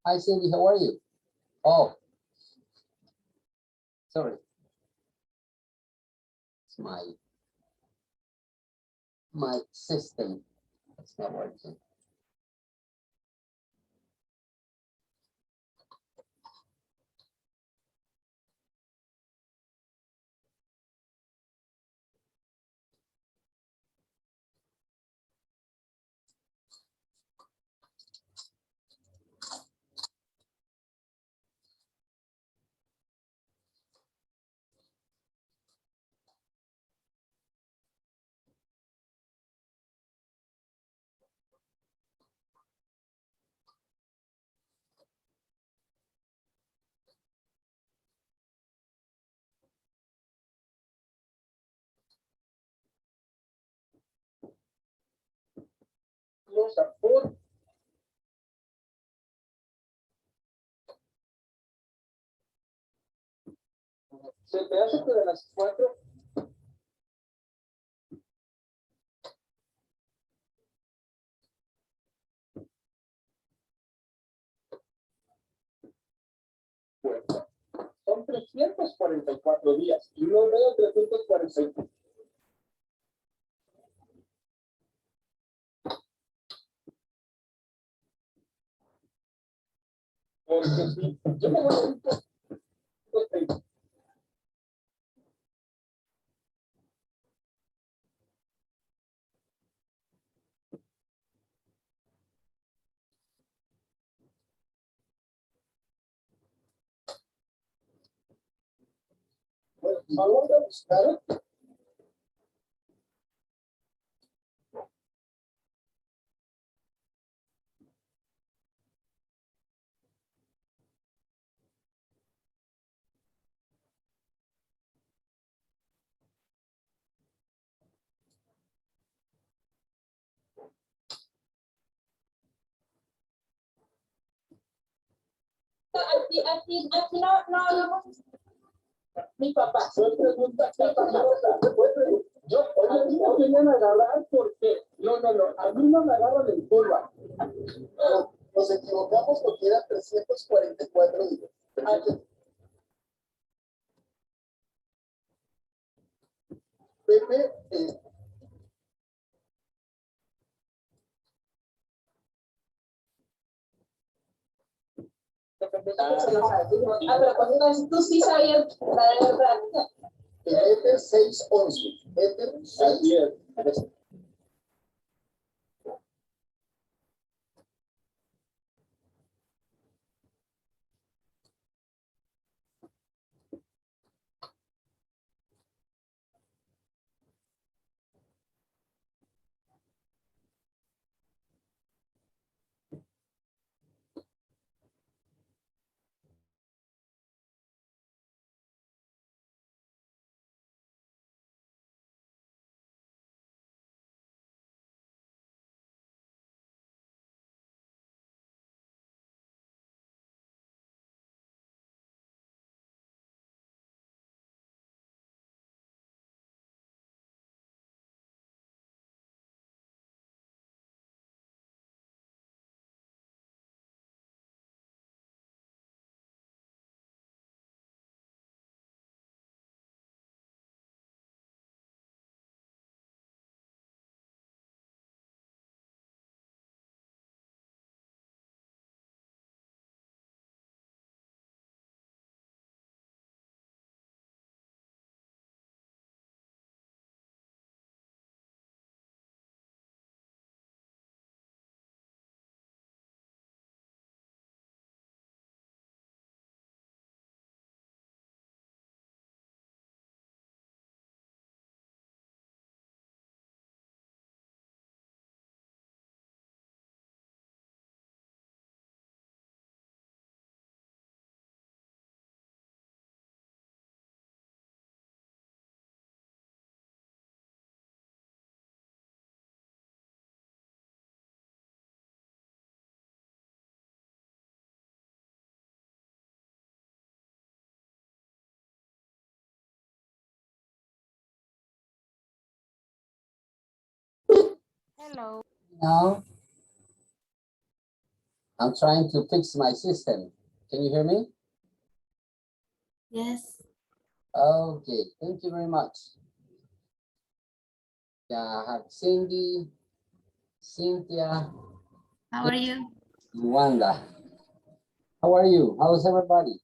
Hi, Cindy, how are you? Oh, sorry. It's my system. It's not working. Close at 4. Se te hace que de las 4. Son 344 días y no veo 345. Porque si yo me voy a ir vamos a buscar. Aquí no. Mi papá. Yo hoy venían a agarrar porque no, a mí no me agarran en curva. Nos equivocamos porque era 344 días. Pepe, pero pues tú sí sabías la verdad. Éter 611. Éter 6. Hello. No. I'm trying to fix my system. Can you hear me? Yes. Okay, thank you very much. Yeah, I have Cindy, Cynthia, How are you? Wanda. How are you? How's everybody?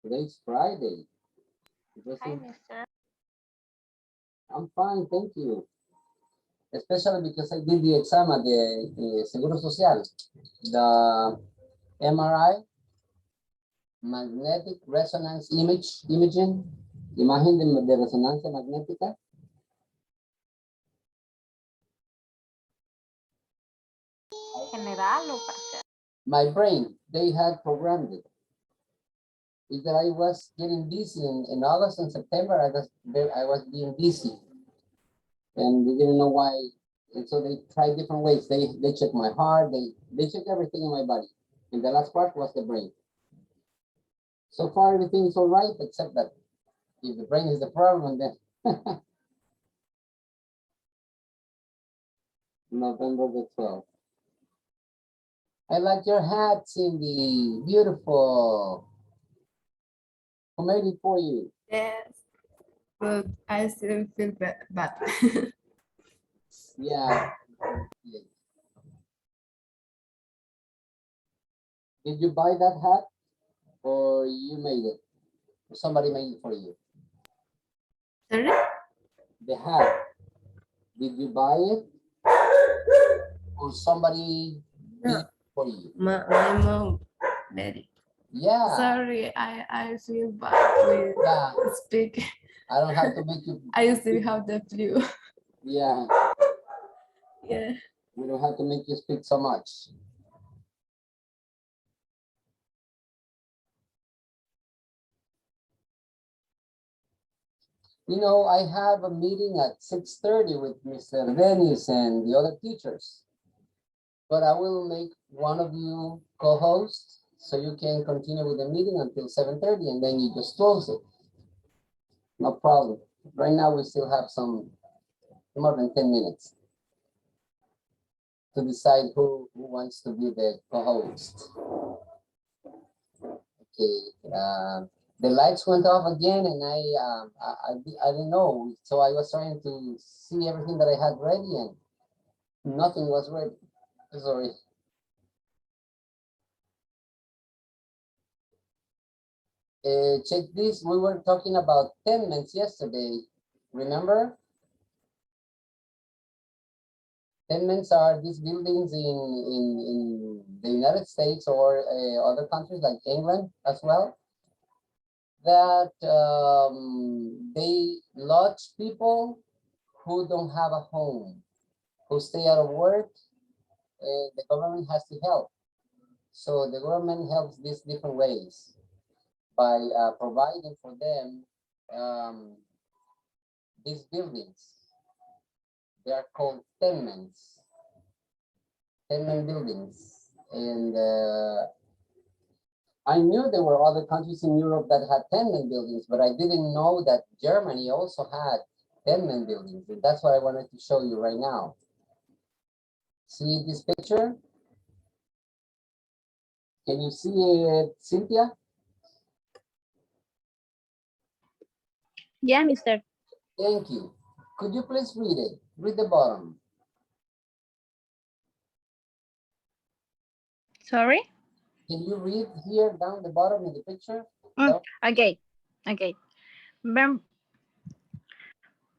Today's Friday. Hi, mister. I'm fine, thank you. Especially because I did the exam at the Seguro Social, the MRI, magnetic resonance imaging, imagen de resonancia magnética. General o parcial. My brain, they had programmed it. Is that I was getting dizzy in August and September. I was being dizzy, and they didn't know why. And so they tried different ways. They checked my heart. They checked everything in my body. And the last part was the brain. So far, everything is all right, except that if the brain is the problem, then November the 12th. I like your hat, Cindy. Beautiful. Who made it for you? Yes. But I still feel bad. Yeah. Did you buy that hat or you made it? Or somebody made it for you? Sorry? The hat. Did you buy it or somebody did it for you? My mom made it. Yeah. Sorry, I feel bad with Yeah. speak. I don't have to make you. I still have the flu. Yeah. Yeah. We don't have to make you speak so much. You know, I have a meeting at 6:30 with Mr. Dennis and the other teachers. But I will make one of you co-host so you can continue with the meeting until 7:30 and then you just close it. No problem. Right now we still have some more than 10 minutes to decide who wants to be the co-host. Okay, the lights went off again and I didn't know. So I was trying to see everything that I had ready and nothing was ready. Sorry. Check this, we were talking about tenements yesterday, remember? Tenements are these buildings in the United States or other countries like England as well, that they lodge people who don't have a home, who stay out of work, the government has to help. So the government helps these different ways by providing for them these buildings. They are called tenements, tenement buildings. And I knew there were other countries in Europe that had tenement buildings, but I didn't know that Germany also had tenement buildings. And that's what I wanted to show you right now. See this picture? Can you see it, Cynthia? Yeah, mister. Thank you. Could you please read it? Read the bottom. Sorry? Can you read here down the bottom in the picture? No? Okay. Okay.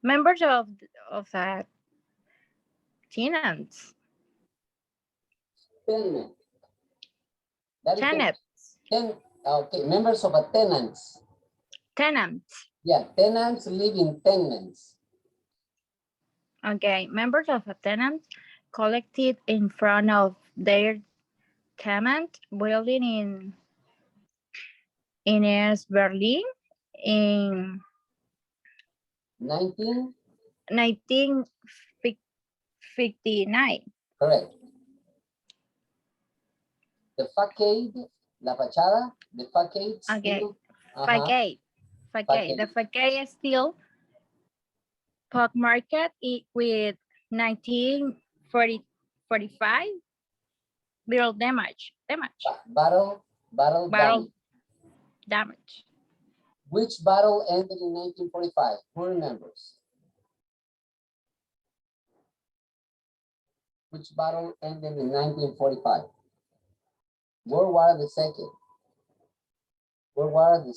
Members of the tenants. Tenement. That is Tenants. okay, members of a tenants. Tenants. Yeah, tenants live in tenements. Okay. Members of a tenant collected in front of their tenement building in East Berlin in 1959. Correct. The facade, la fachada, the facade Okay. still. Facade. The facade still Park Market with 1945 Battle damage. Battle Battle damage. damage. Which battle ended in 1945? Who remembers? Which battle ended in 1945? World War II. World War II.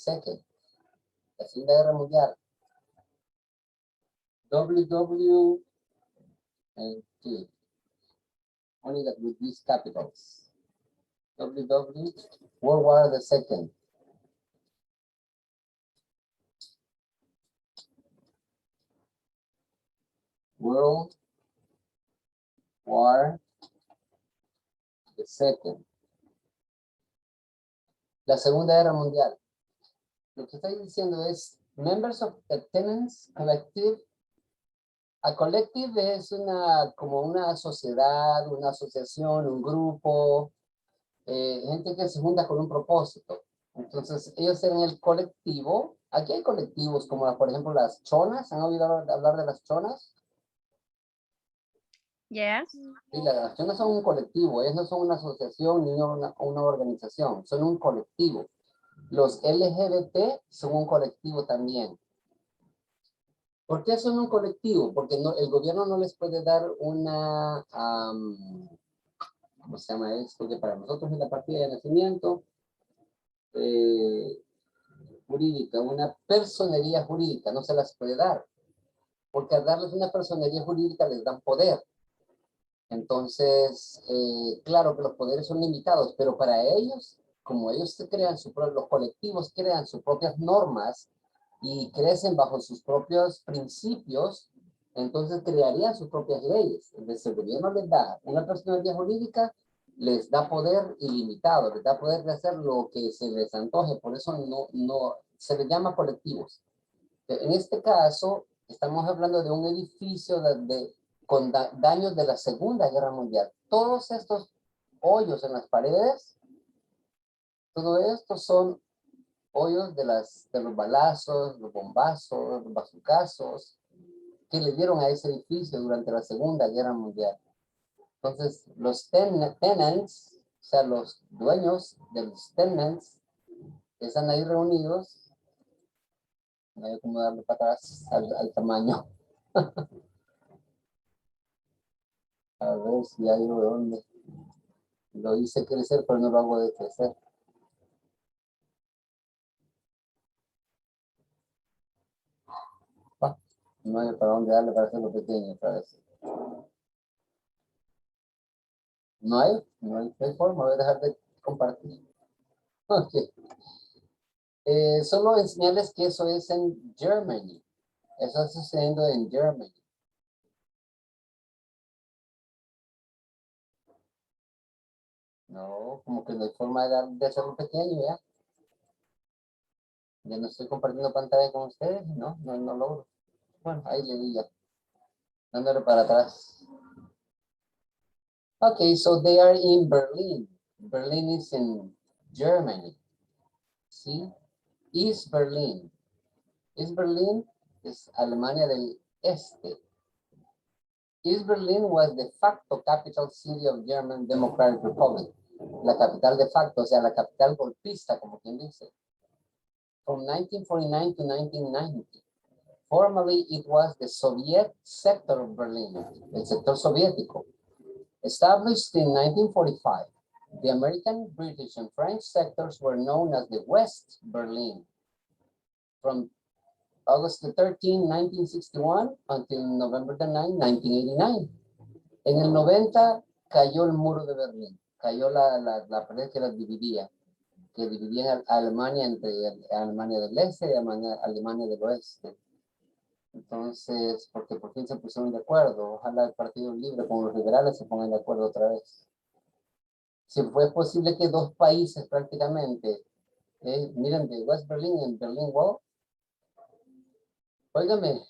La Segunda Guerra Mundial. WW and T. Only that with these capitals. WW, World War II. World War II. La Segunda Guerra Mundial. Lo que estoy diciendo es, members of the tenants collective. A collective es como una sociedad, una asociación, un grupo, gente que se junta con un propósito. Entonces, ellos eran el colectivo. Aquí hay colectivos como, por ejemplo, las chonas. ¿Han oído hablar de las chonas? Yes. Sí, las chonas son un colectivo. Ellos no son una asociación ni una organización. Son un colectivo. Los LGBT son un colectivo también. ¿Por qué son un colectivo? Porque el gobierno no les puede dar una, ¿cómo se llama esto? Que para nosotros es la partida de nacimiento jurídica, una personería jurídica, no se las puede dar. Porque al darles una personería jurídica les dan poder. Entonces, claro que los poderes son limitados, pero para ellos, como ellos los colectivos crean sus propias normas, y crecen bajo sus propios principios, entonces crearían sus propias leyes. Entonces el gobierno les da una personalidad jurídica, les da poder ilimitado, les da poder de hacer lo que se les antoje, por eso no se les llama colectivos. En este caso, estamos hablando de un edificio con daños de la Segunda Guerra Mundial. Todos estos hoyos en las paredes, todo esto son hoyos de los balazos, los bombazos, los bazucazos que le dieron a ese edificio durante la Segunda Guerra Mundial. Entonces, los tenants, o sea, los dueños de los tenants, que están ahí reunidos, voy a acomodarlo para atrás al tamaño. A ver si hay uno de dónde. Lo hice crecer, pero no lo hago de crecer. No hay para dónde darle para hacerlo pequeño otra vez. No hay forma, voy a dejar de compartir. Ok. Solo enseñarles que eso es en Germany. Eso está sucediendo en Germany. No, como que no hay forma de hacerlo pequeño, ¿ya? Ya no estoy compartiendo pantalla con ustedes, no logro. Bueno, ahí le di ya. Dándole para atrás. Okay, so they are in Berlin. Berlin is in Germany. See? East Berlin. East Berlin es Alemania del Este. East Berlin was the facto capital city of German Democratic Republic. La capital de facto, o sea, la capital golpista, como quien dice. From 1949 to 1990. Formerly, it was the Soviet sector of Berlin, el sector soviético. Established in 1945, the American, British, and French sectors were known as the West Berlin. From August 13, 1961 until November 9, 1989. En el 90 cayó el muro de Berlín, cayó la pared que las dividía, que dividía a Alemania entre Alemania del Este y Alemania del Oeste. Entonces, porque por fin se pusieron de acuerdo, ojalá el Partido Libre con los liberales se pongan de acuerdo otra vez. Si fue posible que dos países prácticamente, miren, de West Berlin y Berlin Wall, óigame,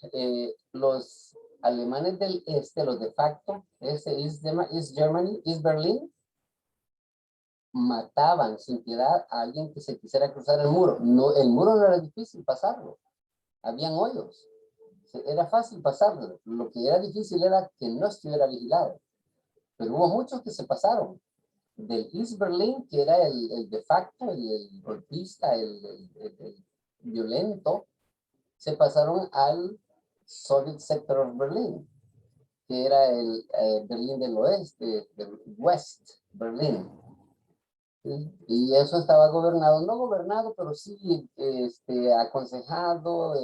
los alemanes del este, los de facto, East Germany, East Berlin, mataban sin piedad a alguien que se quisiera cruzar el muro. No, el muro no era difícil pasarlo, habían hoyos, era fácil pasarlo. Lo que era difícil era que no estuviera vigilado, pero hubo muchos que se pasaron. del East Berlin, que era el de facto, el golpista, el violento, se pasaron al Soviet Sector of Berlin, que era el Berlín del Oeste, del West Berlin. ¿Sí? Y eso estaba gobernado, no gobernado, pero sí aconsejado,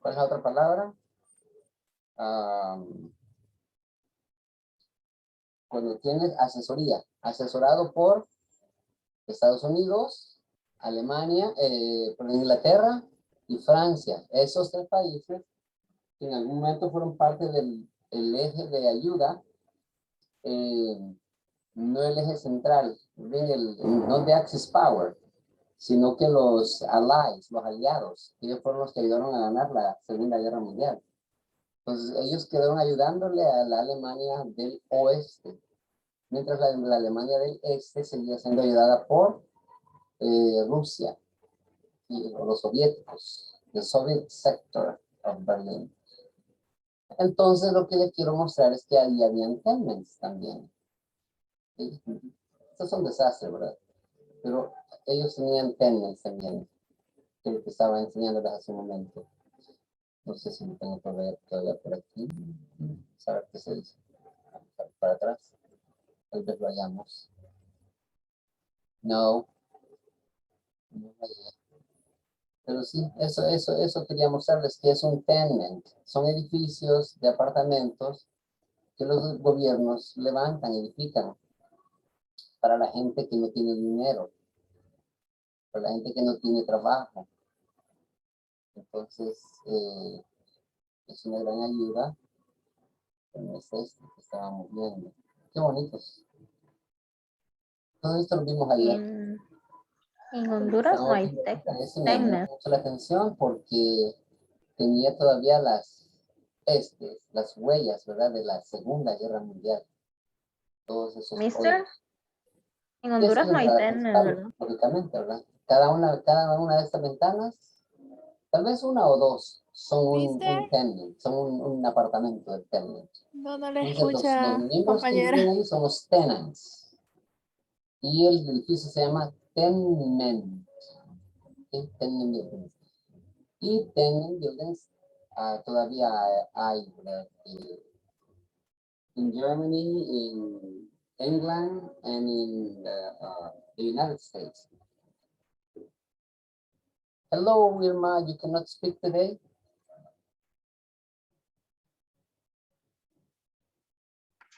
¿cuál es la otra palabra? Cuando tienes asesoría, asesorado por Estados Unidos, Alemania, por Inglaterra y Francia. Esos tres países que en algún momento fueron parte del eje de ayuda, no el eje central, no de Axis Power, sino que los allies, los aliados, ellos fueron los que ayudaron a ganar la Segunda Guerra Mundial. Entonces ellos quedaron ayudándole a la Alemania del oeste, mientras la Alemania del este seguía siendo ayudada por Rusia o los soviéticos, el Soviet Sector of Berlin. Entonces lo que les quiero mostrar es que ahí habían tenements también. ¿Sí? Esto es un desastre, ¿verdad? Pero ellos tenían tenements también, que es lo que estaba enseñándoles hace un momento. No sé si lo tengo todavía por aquí. ¿Saber qué se dice? Para atrás. Tal vez lo hallamos. No. No. Pero sí, eso quería mostrarles que es un tenement. Son edificios de apartamentos que los gobiernos levantan, edifican para la gente que no tiene dinero, para la gente que no tiene trabajo. Entonces, es una gran ayuda. Como es este que estábamos viendo. Qué bonitos. Todo esto lo vimos ayer. En Honduras no hay Ese me llamó mucho la atención porque tenía todavía las huellas, ¿verdad? De la Segunda Guerra Mundial. Todos esos Mister, en Y esa es Honduras la no hay entrada tenis, principal, ¿verdad? lógicamente, ¿verdad? Cada una de estas ventanas, tal vez una o dos, son un Mister, tenement, son un apartamento de tenement. no le Entonces, los escucha, miembros que compañera. viven ahí son los tenants. Y el edificio se llama tenement. ¿Sí? Tenement buildings. Y tenement buildings todavía hay, ¿verdad? In Germany, in England, and in the United States. Hello, Irma, you cannot speak today?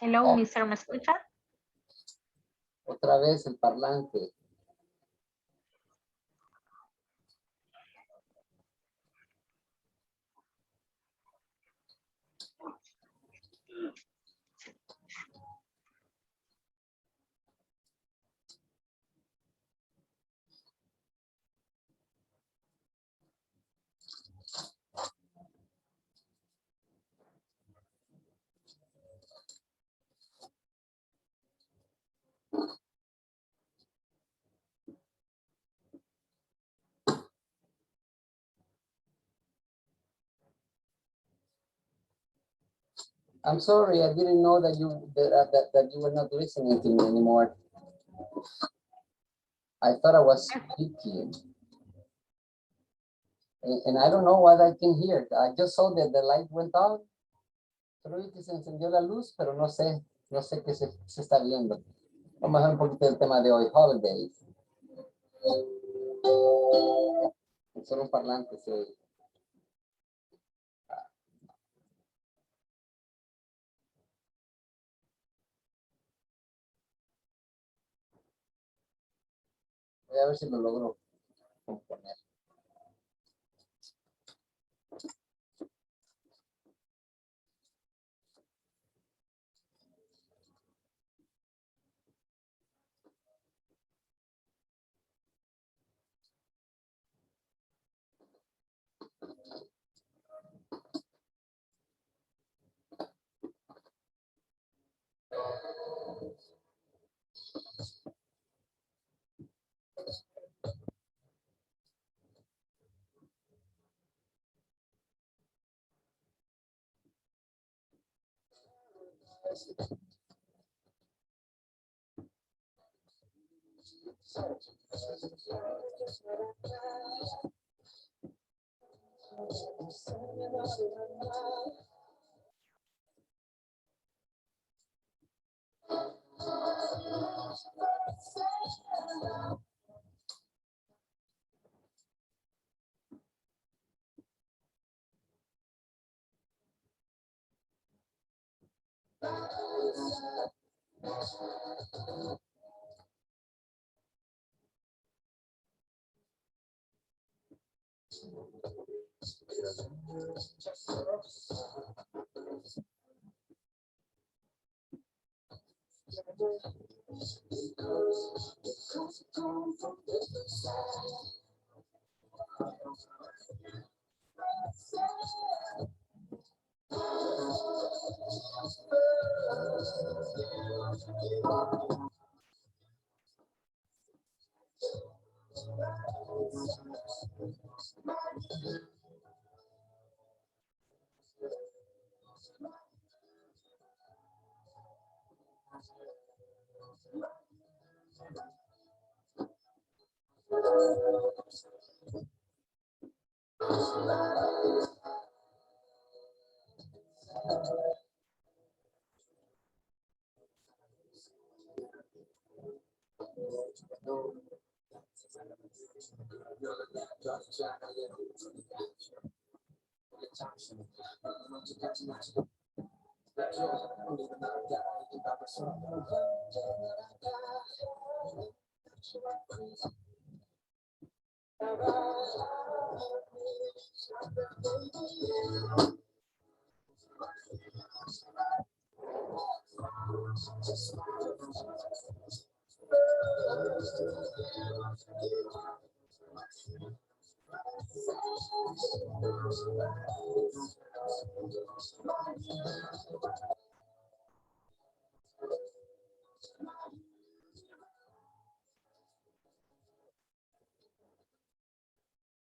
Hello, Mister, ¿me escucha? Otra vez el parlante. I'm sorry, I didn't know that you were not listening to me anymore. I thought I was speaking. And I don't know what I can hear. I just saw that the light went off. Creo que se encendió la luz, pero no sé qué se está viendo. Vamos a ver un poquito del tema de hoy, holidays. Solo un parlante se oye. Voy a ver si lo logro componer.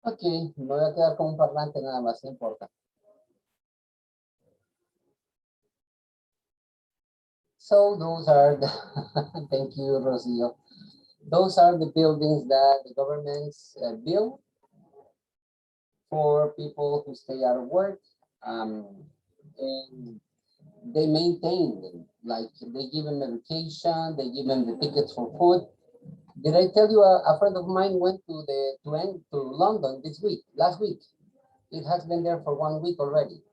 Ok, me voy a quedar con un parlante nada más, no importa. So those are the, thank you, Rocio. Those are the buildings that the governments build for people who stay out of work. And they maintain them, like they give them education, they give them the tickets for food. Did I tell you a friend of mine went to London last week? It has been there for 1 week already.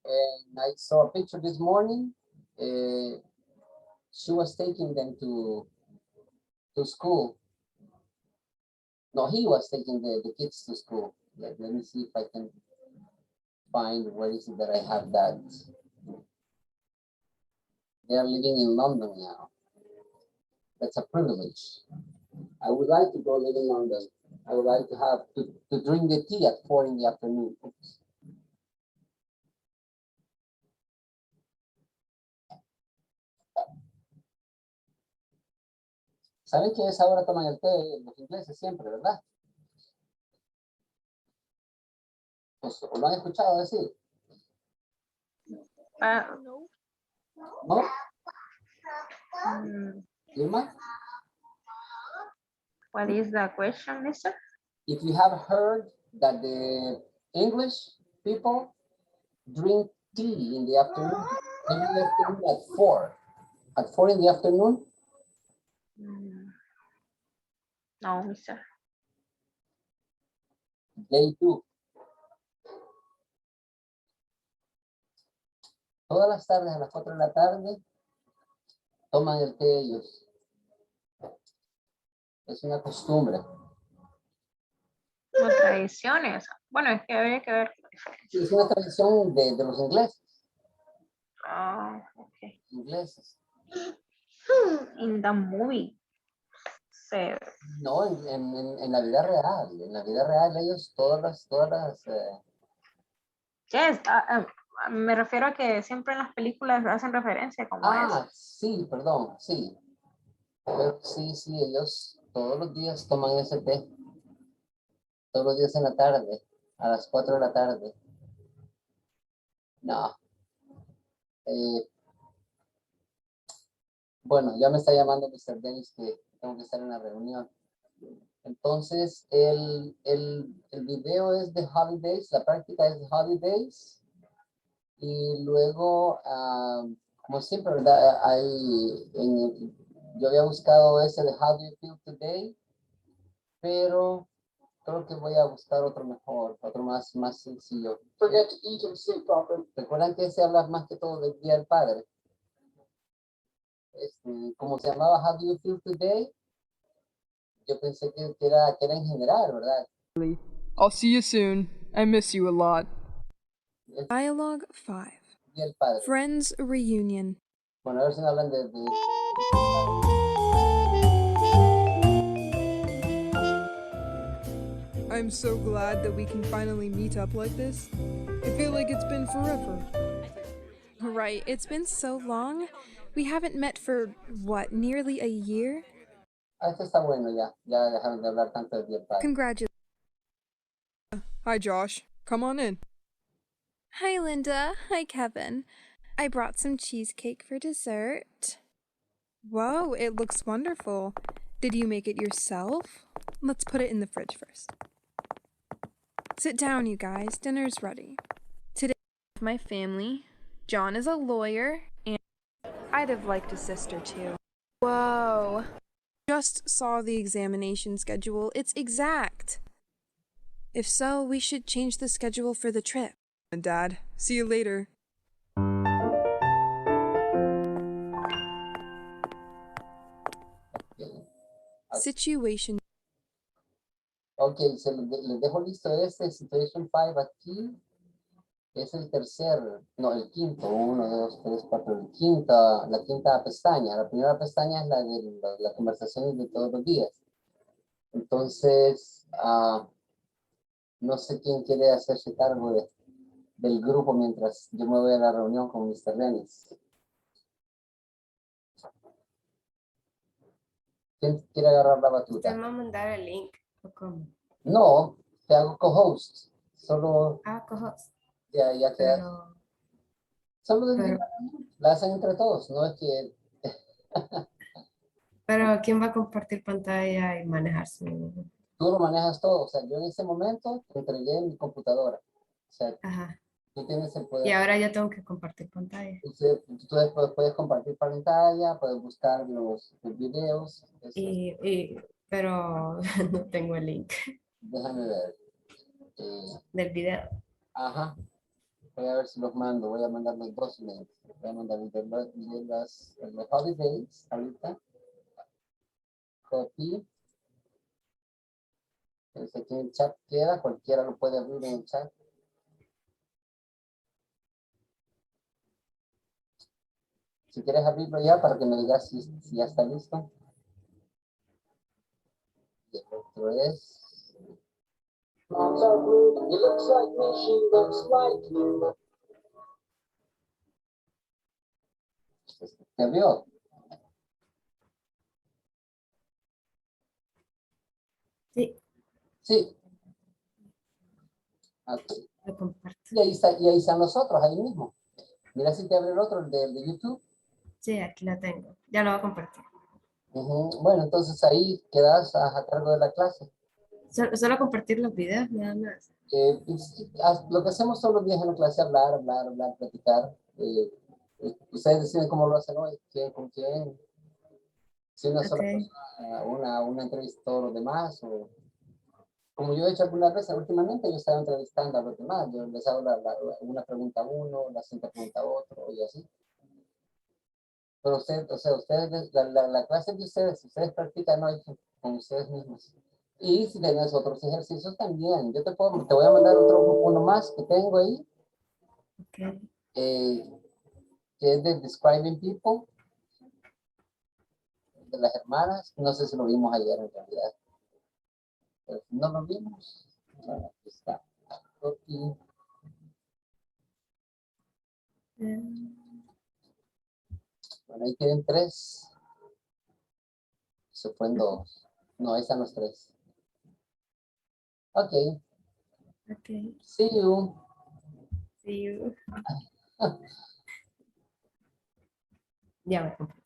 And I saw a picture this morning. She was taking them to school. No, he was taking the kids to school. Let me see if I can find where is it that I have that. They are living in London now. That's a privilege. I would like to go live in London. I would like to have to drink the tea at 4 in the afternoon. Oops. ¿Saben que a esa hora toman el té los ingleses siempre, verdad? Pues, ¿o lo han escuchado decir? No. ¿No? Mm, Irma? What is the question, mister? If you have heard that the English people drink tea in the afternoon, every afternoon at 4. At 4 in the afternoon? No, mister. They do. Todas las tardes a las 4 de la tarde toman el té ellos. Es una costumbre. Como tradiciones. Bueno, es que habría que ver. Sí, es una tradición de los ingleses. Okay. Ingleses. In the movie. Se No, en la vida real. En la vida real ellos todas las Yes, me refiero a que siempre en las películas hacen referencia como eso. sí, perdón, sí. Pero sí, ellos todos los días toman ese té. Todos los días en la tarde, a las 4 de la tarde. No. Bueno, ya me está llamando Mr. Dennis que tengo que estar en la reunión. Entonces, el video es de holidays, la práctica es de holidays. Y luego, como siempre, ¿verdad? Yo había buscado ese de How do you feel today, pero creo que voy a buscar otro mejor, otro más sencillo. Forget to eat and sleep properly. Recuerdan que ese habla más que todo del Día del Padre. Como se llamaba How do you feel today, yo pensé que era en general, ¿verdad? I'll see you soon. I miss you a lot. Es Dialogue 5. Día del Padre. Friends reunion. Bueno, a ver si me hablan de I'm so glad that we can finally meet up like this. I feel like it's been forever. Right, it's been so long. We haven't met for, what, nearly a year? Esto está bueno ya. Ya dejaron de hablar tanto del Día del Padre. Congratulations. Hi, Josh. Come on in. Hi, Linda. Hi, Kevin. I brought some cheesecake for dessert. Whoa, it looks wonderful. Did you make it yourself? Let's put it in the fridge first. Sit down, you guys. Dinner's ready. Today, with my family. John is a lawyer, and I'd have liked a sister too. Whoa. Just saw the examination schedule. It's exact. If so, we should change the schedule for the trip. And Dad, see you later. Situation. Ok, les dejo listo este Situation 5 aquí. Es el el quinto, 1, 2, 3, 4, la quinta pestaña. La primera pestaña es la de las conversaciones de todos los días. Entonces, no sé quién quiere hacerse cargo del grupo mientras yo me voy a la reunión con Mr. Dennis. ¿Quién quiere agarrar la Usted batuta? me va a mandar el link. ¿O cómo? No, te hago co-host. Solo Cojos. ya queda. Pero, Solo del pero, día, la hacen entre todos, no es que pero ¿quién va a compartir pantalla y manejar su... tú lo manejas todo. O sea, yo en ese momento te entregué mi computadora. O sea, Ajá. tú tienes el Y poder. ahora yo tengo que compartir pantalla. Tú después puedes compartir pantalla, puedes buscar los videos. Pero no tengo el link Déjame ver. Eh, del video. ajá. Voy a ver si los mando. Voy a mandar los dos links. Voy a mandar el de los holidays ahorita. Copy. Entonces aquí en el chat queda. Cualquiera lo puede abrir en el chat. Si quieres abrirlo ya para que me digas si ya está listo. Y el otro es... It looks like me, she looks like you. ¿Se abrió? Sí, Sí. Ok. lo comparto. Y ahí están los otros, ahí mismo. Mira si te abre el otro, el de YouTube. Sí, aquí la tengo. Ya lo voy a compartir. Bueno, entonces ahí quedas a cargo de la clase. Solo compartir los videos, nada más. Lo que hacemos todos los días en la clase, hablar, platicar. Ustedes deciden cómo lo hacen hoy, quién con quién. Si una sola Ok. persona, una entrevista a todos los demás, o como yo he hecho algunas veces últimamente, yo estaba entrevistando a los demás, yo les hago una pregunta a uno, la siguiente pregunta a otro, y así. Pero ustedes, la clase de ustedes practican hoy con ustedes mismos. Y si tienes otros ejercicios también, te voy a mandar uno más que tengo ahí, Ok. que es de Describing People, de las hermanas. No sé si lo vimos ayer en realidad. Pero si no lo vimos, bueno, aquí está. Copy. Bueno, ahí tienen 3. Se fueron 2. No, ahí están los 3. Ok. Ok. See you. See you. Ya me compartí.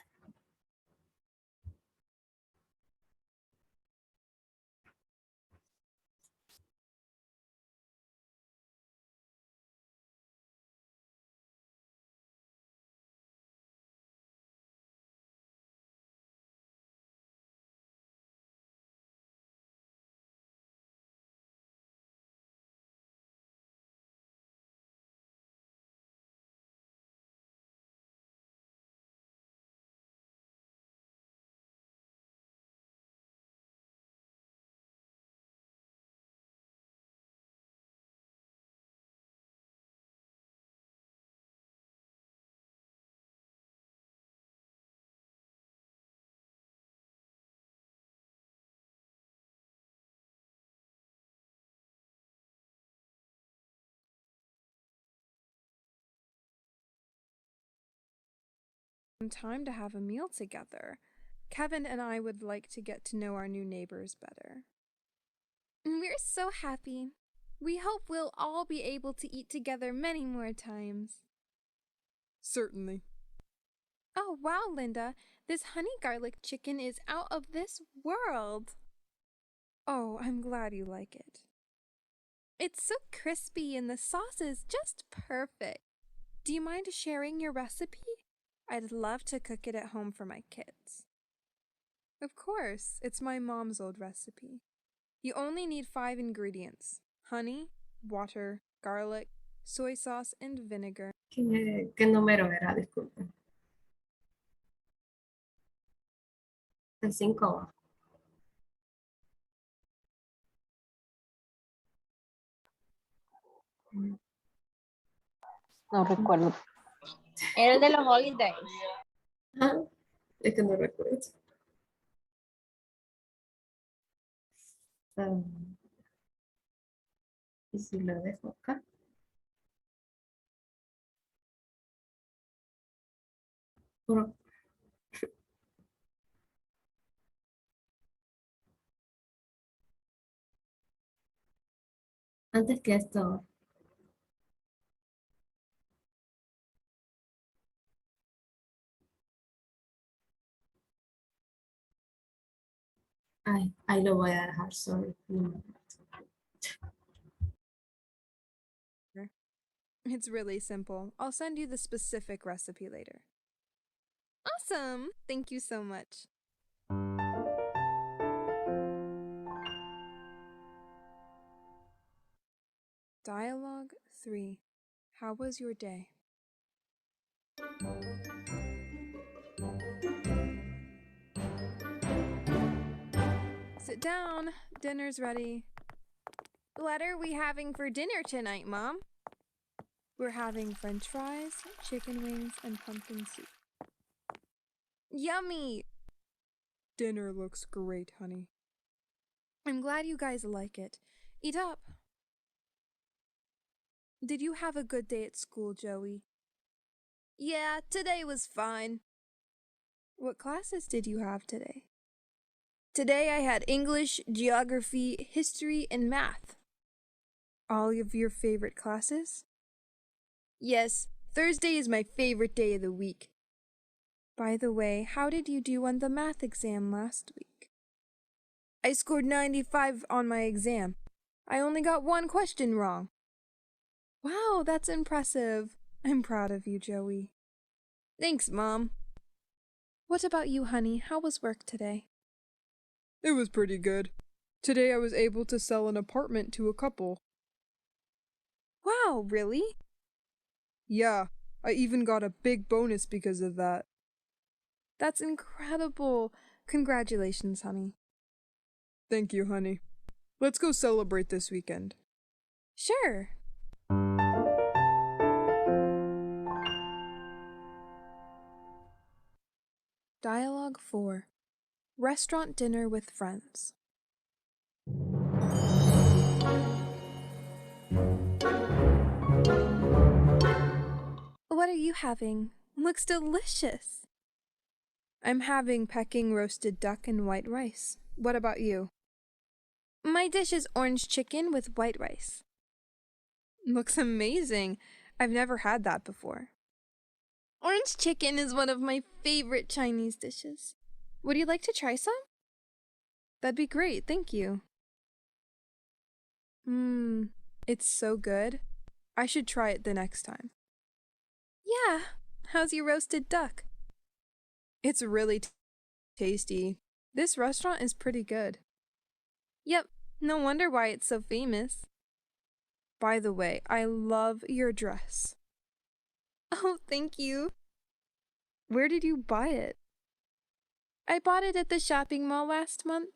time to have a meal together. Kevin and I would like to get to know our new neighbors better. We're so happy. We hope we'll all be able to eat together many more times. Certainly. Oh, wow, Linda. This honey garlic chicken is out of this world. Oh, I'm glad you like it. It's so crispy and the sauce is just perfect. Do you mind sharing your recipe? I'd love to cook it at home for my kids. Of course, it's my mom's old recipe. You only need 5 ingredients: honey, water, garlic, soy sauce, and vinegar. ¿Qué número era? Disculpe. El 5. No recuerdo. Era el de los holidays. Ah, es que no recuerdo. Ah, ¿y si lo dejo acá? Bueno, antes que esto, ay, ahí lo voy a dejar, sorry. It's really simple. I'll send you the specific recipe later. Awesome! Thank you so much. Dialogue 3. How was your day? Sit down. Dinner's ready. What are we having for dinner tonight, Mom? We're having French fries, chicken wings, and pumpkin soup. Yummy! Dinner looks great, honey. I'm glad you guys like it. Eat up. Did you have a good day at school, Joey? Yeah, today was fine. What classes did you have today? Today I had English, geography, history, and math. All of your favorite classes? Yes, Thursday is my favorite day of the week. By the way, how did you do on the math exam last week? I scored 95 on my exam. I only got 1 question wrong. Wow, that's impressive. I'm proud of you, Joey. Thanks, Mom. What about you, honey? How was work today? It was pretty good. Today I was able to sell an apartment to a couple. Wow, really? Yeah, I even got a big bonus because of that. That's incredible. Congratulations, honey. Thank you, honey. Let's go celebrate this weekend. Sure. Dialogue 4. Restaurant dinner with friends. What are you having? Looks delicious. I'm having Peking roasted duck and white rice. What about you? My dish is orange chicken with white rice. Looks amazing. I've never had that before. Orange chicken is one of my favorite Chinese dishes. Would you like to try some? That'd be great, thank you. It's so good. I should try it the next time. Yeah, how's your roasted duck? It's really tasty. This restaurant is pretty good. Yep, no wonder why it's so famous. By the way, I love your dress. Oh, thank you. Where did you buy it? I bought it at the shopping mall last month.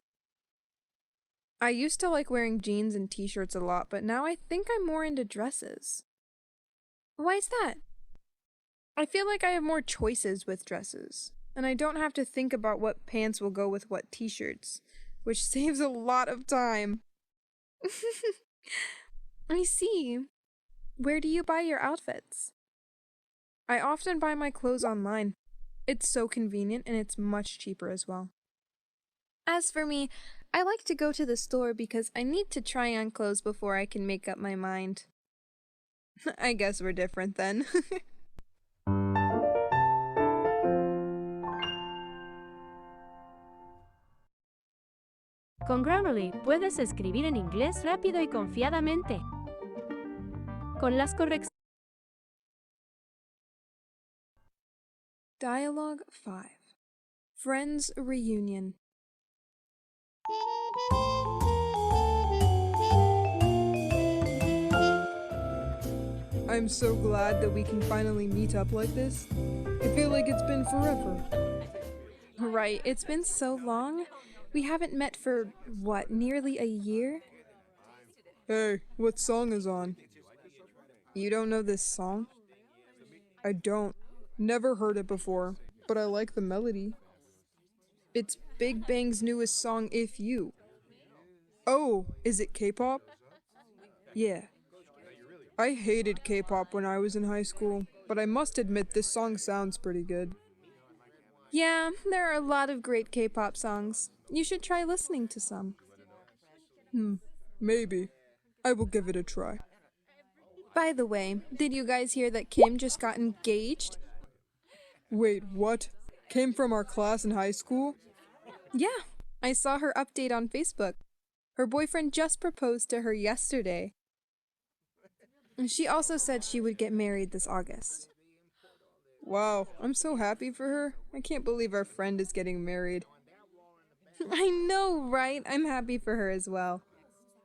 I used to like wearing jeans and t-shirts a lot, but now I think I'm more into dresses. Why's that? I feel like I have more choices with dresses, and I don't have to think about what pants will go with what t-shirts, which saves a lot of time. I see. Where do you buy your outfits? I often buy my clothes online. It's so convenient and it's much cheaper as well. As for me, I like to go to the store because I need to try on clothes before I can make up my mind. I guess we're different then. Con Grammarly puedes escribir en inglés rápido y confiadamente. Con las correcciones. Dialogue 5. Friends Reunion. I'm so glad that we can finally meet up like this. I feel like it's been forever. Right, it's been so long. We haven't met for, what, nearly a year? Hey, what song is on? You don't know this song? I don't. Never heard it before, but I like the melody. It's Big Bang's newest song, If You. Oh, is it K-pop? Yeah. I hated K-pop when I was in high school, but I must admit this song sounds pretty good. Yeah, there are a lot of great K-pop songs. You should try listening to some. Maybe. I will give it a try. By the way, did you guys hear that Kim just got engaged? Wait, what? Came from our class in high school? Yeah, I saw her update on Facebook. Her boyfriend just proposed to her yesterday. And she also said she would get married this August. Wow, I'm so happy for her. I can't believe our friend is getting married. I know, right? I'm happy for her as well.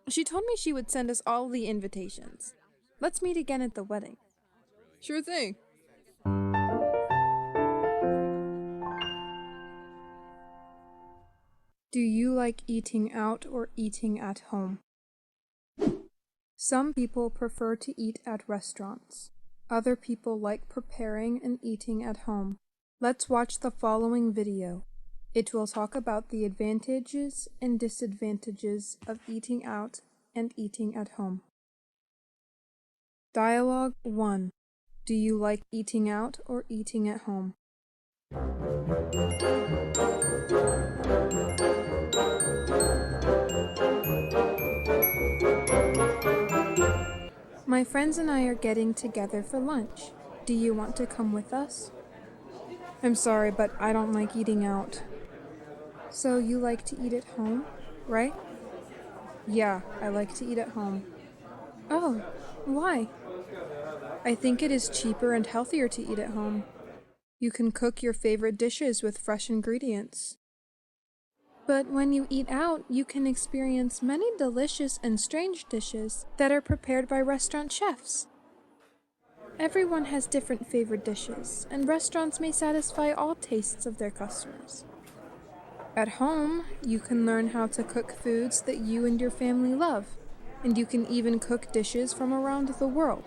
She told me she would send us all the invitations. Let's meet again at the wedding. Sure thing. Do you like eating out or eating at home? Some people prefer to eat at restaurants. Other people like preparing and eating at home. Let's watch the following video. It will talk about the advantages and disadvantages of eating out and eating at home. Dialogue 1. Do you like eating out or eating at home? My friends and I are getting together for lunch. Do you want to come with us? I'm sorry, but I don't like eating out. So you like to eat at home, right? Yeah, I like to eat at home. Oh, why? I think it is cheaper and healthier to eat at home. You can cook your favorite dishes with fresh ingredients. But when you eat out, you can experience many delicious and strange dishes that are prepared by restaurant chefs. Everyone has different favorite dishes, and restaurants may satisfy all tastes of their customers. At home, you can learn how to cook foods that you and your family love, and you can even cook dishes from around the world.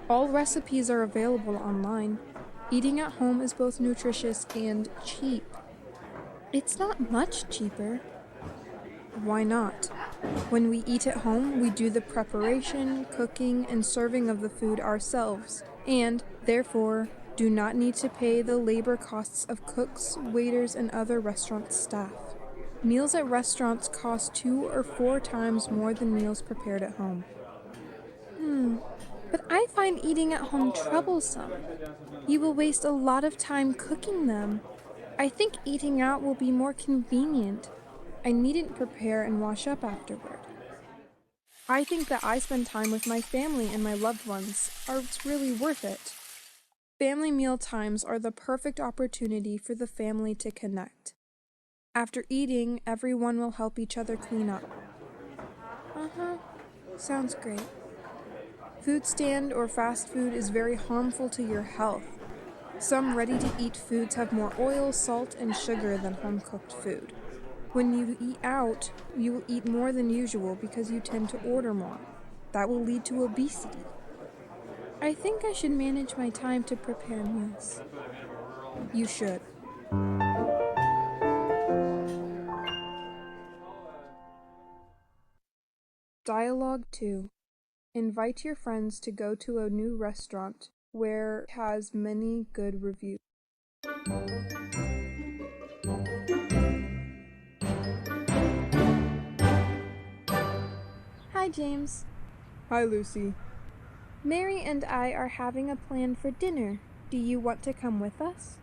All recipes are available online. Eating at home is both nutritious and cheap. It's not much cheaper. Why not? When we eat at home, we do the preparation, cooking, and serving of the food ourselves, and, therefore, do not need to pay the labor costs of cooks, waiters, and other restaurant staff. Meals at restaurants cost 2 or 4 times more than meals prepared at home. But I find eating at home troublesome. You will waste a lot of time cooking them. I think eating out will be more convenient. I needn't prepare and wash up afterward. I think that I spend time with my family and my loved ones. It's really worth it. Family meal times are the perfect opportunity for the family to connect. After eating, everyone will help each other clean up. Sounds great. Food stand or fast food is very harmful to your health. Some ready-to-eat foods have more oil, salt, and sugar than home-cooked food. When you eat out, you will eat more than usual because you tend to order more. That will lead to obesity. I think I should manage my time to prepare meals. You should. Dialogue 2. Invite your friends to go to a new restaurant where it has many good reviews. Hi, James. Hi, Lucy. Mary and I are having a plan for dinner. Do you want to come with us?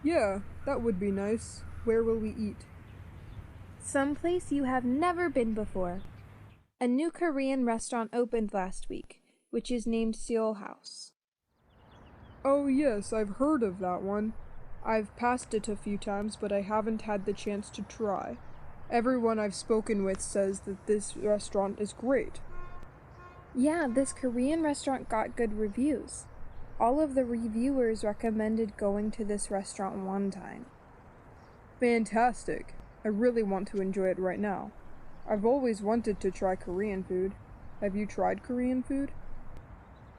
Yeah, that would be nice. Where will we eat? Someplace you have never been before. A new Korean restaurant opened last week, which is named Seoul House. Oh yes, I've heard of that one. I've passed it a few times, but I haven't had the chance to try. Everyone I've spoken with says that this restaurant is great. Yeah, this Korean restaurant got good reviews. All of the reviewers recommended going to this restaurant one time. Fantastic. I really want to enjoy it right now. I've always wanted to try Korean food. Have you tried Korean food?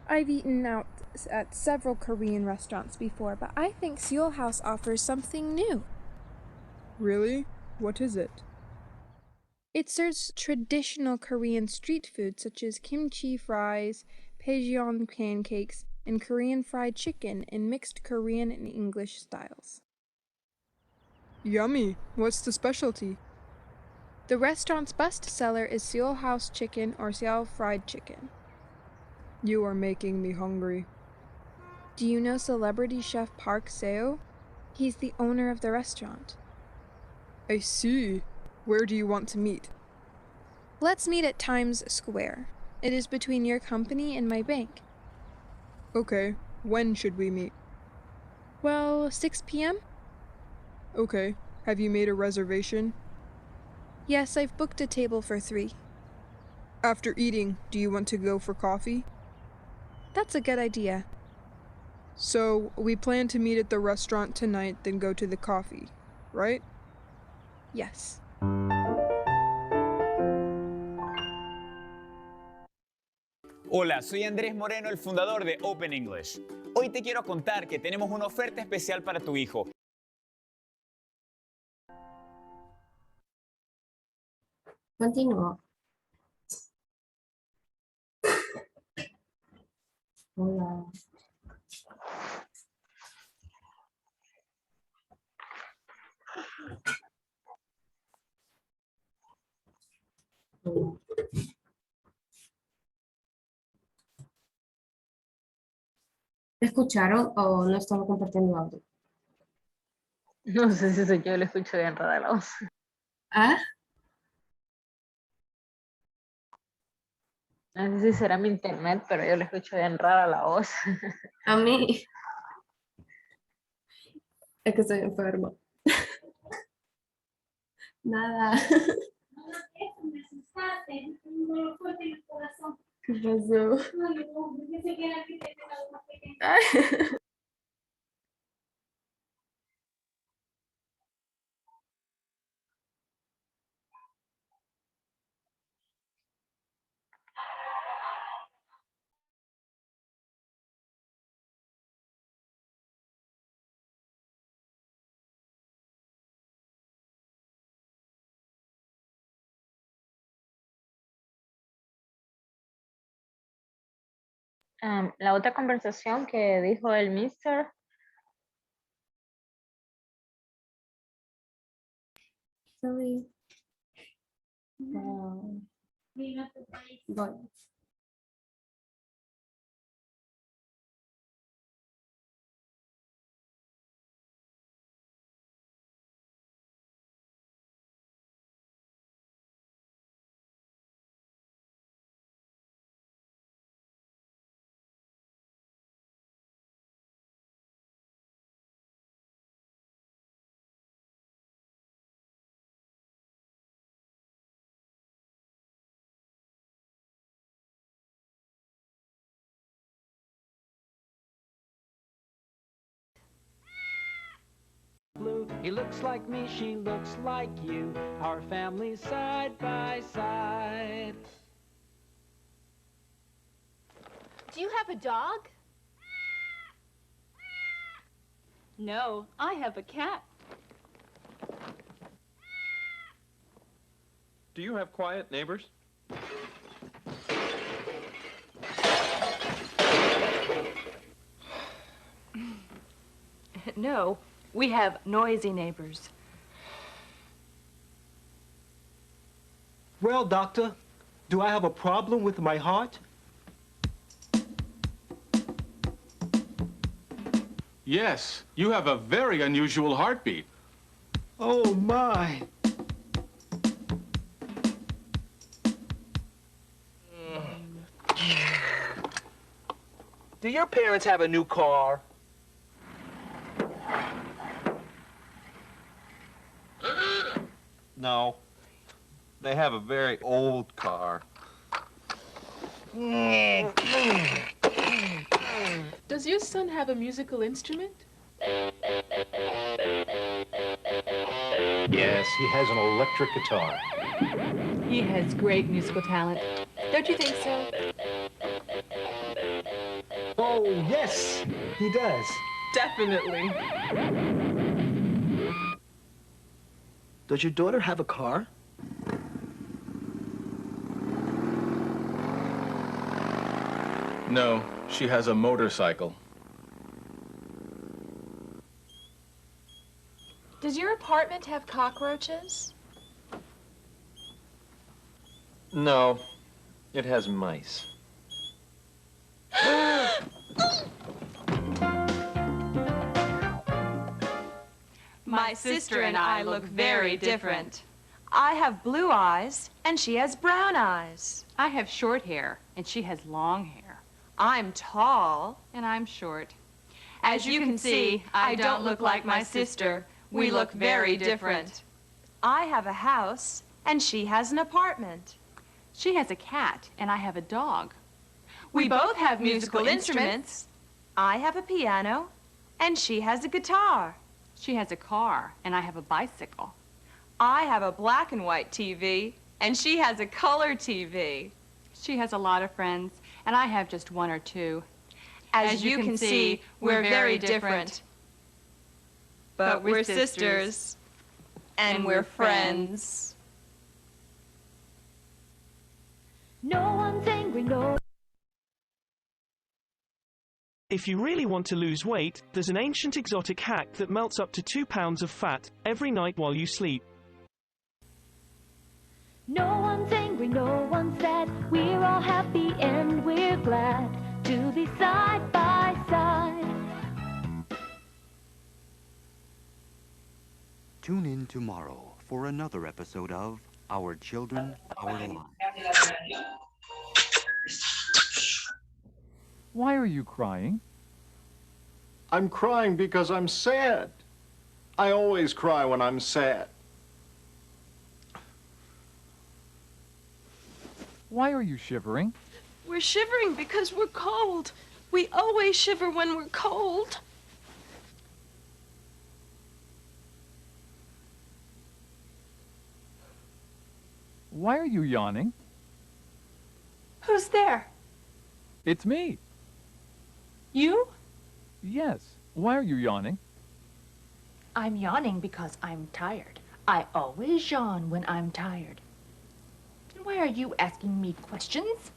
I've eaten out at several Korean restaurants before, but I think Seoul House offers something new. Really? What is it? It serves traditional Korean street food such as kimchi fries, daejeon pancakes, and Korean fried chicken in mixed Korean and English styles. Yummy. What's the specialty? The restaurant's best seller is Seoul House chicken or Seoul fried chicken. You are making me hungry. Do you know celebrity chef Park Seo? He's the owner of the restaurant. I see. Where do you want to meet? Let's meet at Times Square. It is between your company and my bank. Okay. When should we meet? Well, 6 p.m.? Okay. Have you made a reservation? Yes, I've booked a table for 3. After eating, do you want to go for coffee? That's a good idea. So, we plan to meet at the restaurant tonight, then go to the coffee, right? Yes. Hola, soy Andrés Moreno, el fundador de Open English. Hoy te quiero contar que tenemos una oferta especial para tu hijo. Continúo. Hola. ¿Escucharon o no estamos compartiendo audio? No sé si soy yo, le escucho bien rara la voz. ¿Ah? No sé si será mi internet, pero yo le escucho bien rara la voz. A mí. Es que estoy enferma. Nada. ¿Qué pasó? Ay. La otra conversación que dijo el mister. Sorry. Voy. Blue, he looks like me, she looks like you. Our family side by side. Do you have a dog? No, I have a cat. Do you have quiet neighbors? No, we have noisy neighbors. Well, doctor, do I have a problem with my heart? Yes, you have a very unusual heartbeat. Oh, my. Do your parents have a new car? No, they have a very old car. Does your son have a musical instrument? Yes, he has an electric guitar. He has great musical talent. Don't you think so? Oh, yes, he does. Definitely. Does your daughter have a car? No, she has a motorcycle. Does your apartment have cockroaches? No, it has mice. My sister and I look very different. I have blue eyes, and she has brown eyes. I have short hair, and she has long hair. I'm tall. And I'm short. As you can see, I don't look like my sister. We look very different. I have a house, and she has an apartment. She has a cat, and I have a dog. We both have musical instruments. I have a piano, and she has a guitar. She has a car, and I have a bicycle. I have a black and white TV, and she has a color TV. She has a lot of friends, and I have just one or two. As you can see, we're very different. But we're sisters, and we're friends. No one's angry, no. If you really want to lose weight, there's an ancient exotic hack that melts up to 2 pounds of fat every night while you sleep. No one's angry, no one's sad. We're all happy and we're glad to be side by side. Tune in tomorrow for another episode of Our Children, Our Lives. Why are you crying? I'm crying because I'm sad. I always cry when I'm sad. Why are you shivering? We're shivering because we're cold. We always shiver when we're cold. Why are you yawning? Who's there? It's me. You? Yes. Why are you yawning? I'm yawning because I'm tired. I always yawn when I'm tired. And why are you asking me questions?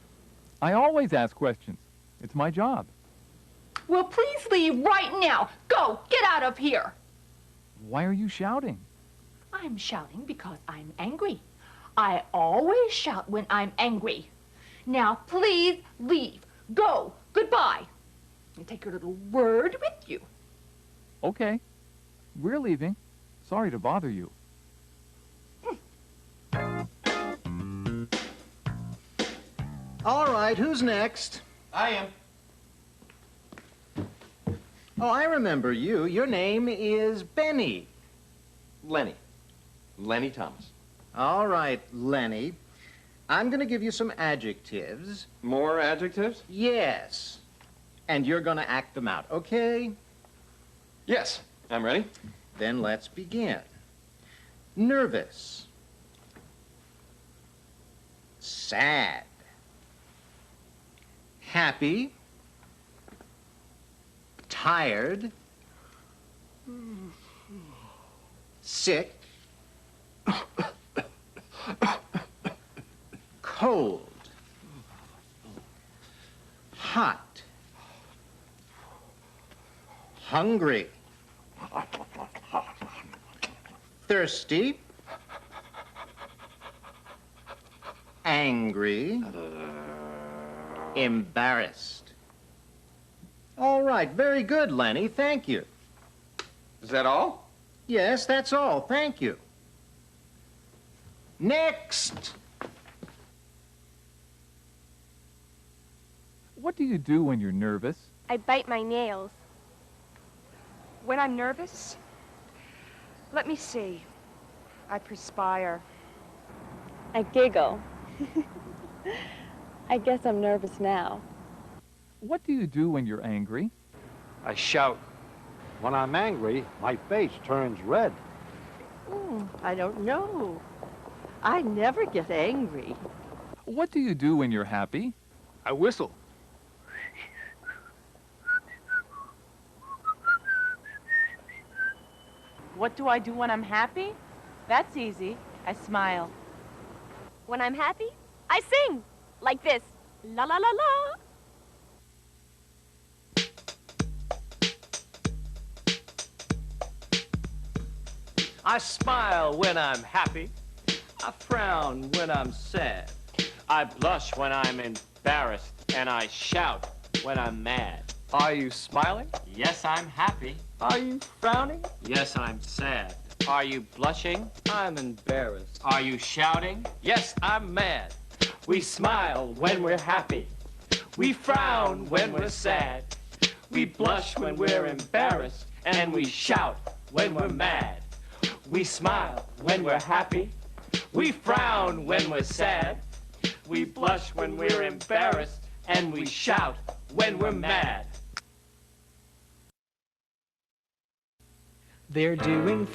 I always ask questions. It's my job. Well, please leave right now. Go, get out of here. Why are you shouting? I'm shouting because I'm angry. I always shout when I'm angry. Now, please leave. Go. Goodbye. And take your little word with you. Okay. We're leaving. Sorry to bother you. All right, who's next? I am. Oh, I remember you. Your name is Benny. Lenny. Lenny Thomas. All right, Lenny. I'm going to give you some adjectives. More adjectives? Yes. And you're going to act them out, okay? Yes, I'm ready. Then let's begin. Nervous. Sad. Happy. Tired. Sick. Cold. Hot. Hungry. Thirsty. Angry. Embarrassed. All right, very good, Lenny. Thank you. Is that all? Yes, that's all. Thank you. Next! What do you do when you're nervous? I bite my nails. When I'm nervous, let me see. I perspire. I giggle. I guess I'm nervous now. What do you do when you're angry? I shout. When I'm angry, my face turns red. I don't know. I never get angry. What do you do when you're happy? I whistle. What do I do when I'm happy? That's easy. I smile. When I'm happy, I sing. Like this. La la la la. I smile when I'm happy. I frown when I'm sad. I blush when I'm embarrassed. And I shout when I'm mad. Are you smiling? Yes, I'm happy. Are you frowning? Yes, I'm sad. Are you blushing? I'm embarrassed. Are you shouting? Yes, I'm mad. We smile when we're happy. We frown when we're sad. We blush when we're embarrassed. And we shout when we're mad. We smile when we're happy. We frown when we're sad. We blush when we're embarrassed. And we shout when we're mad. They're doing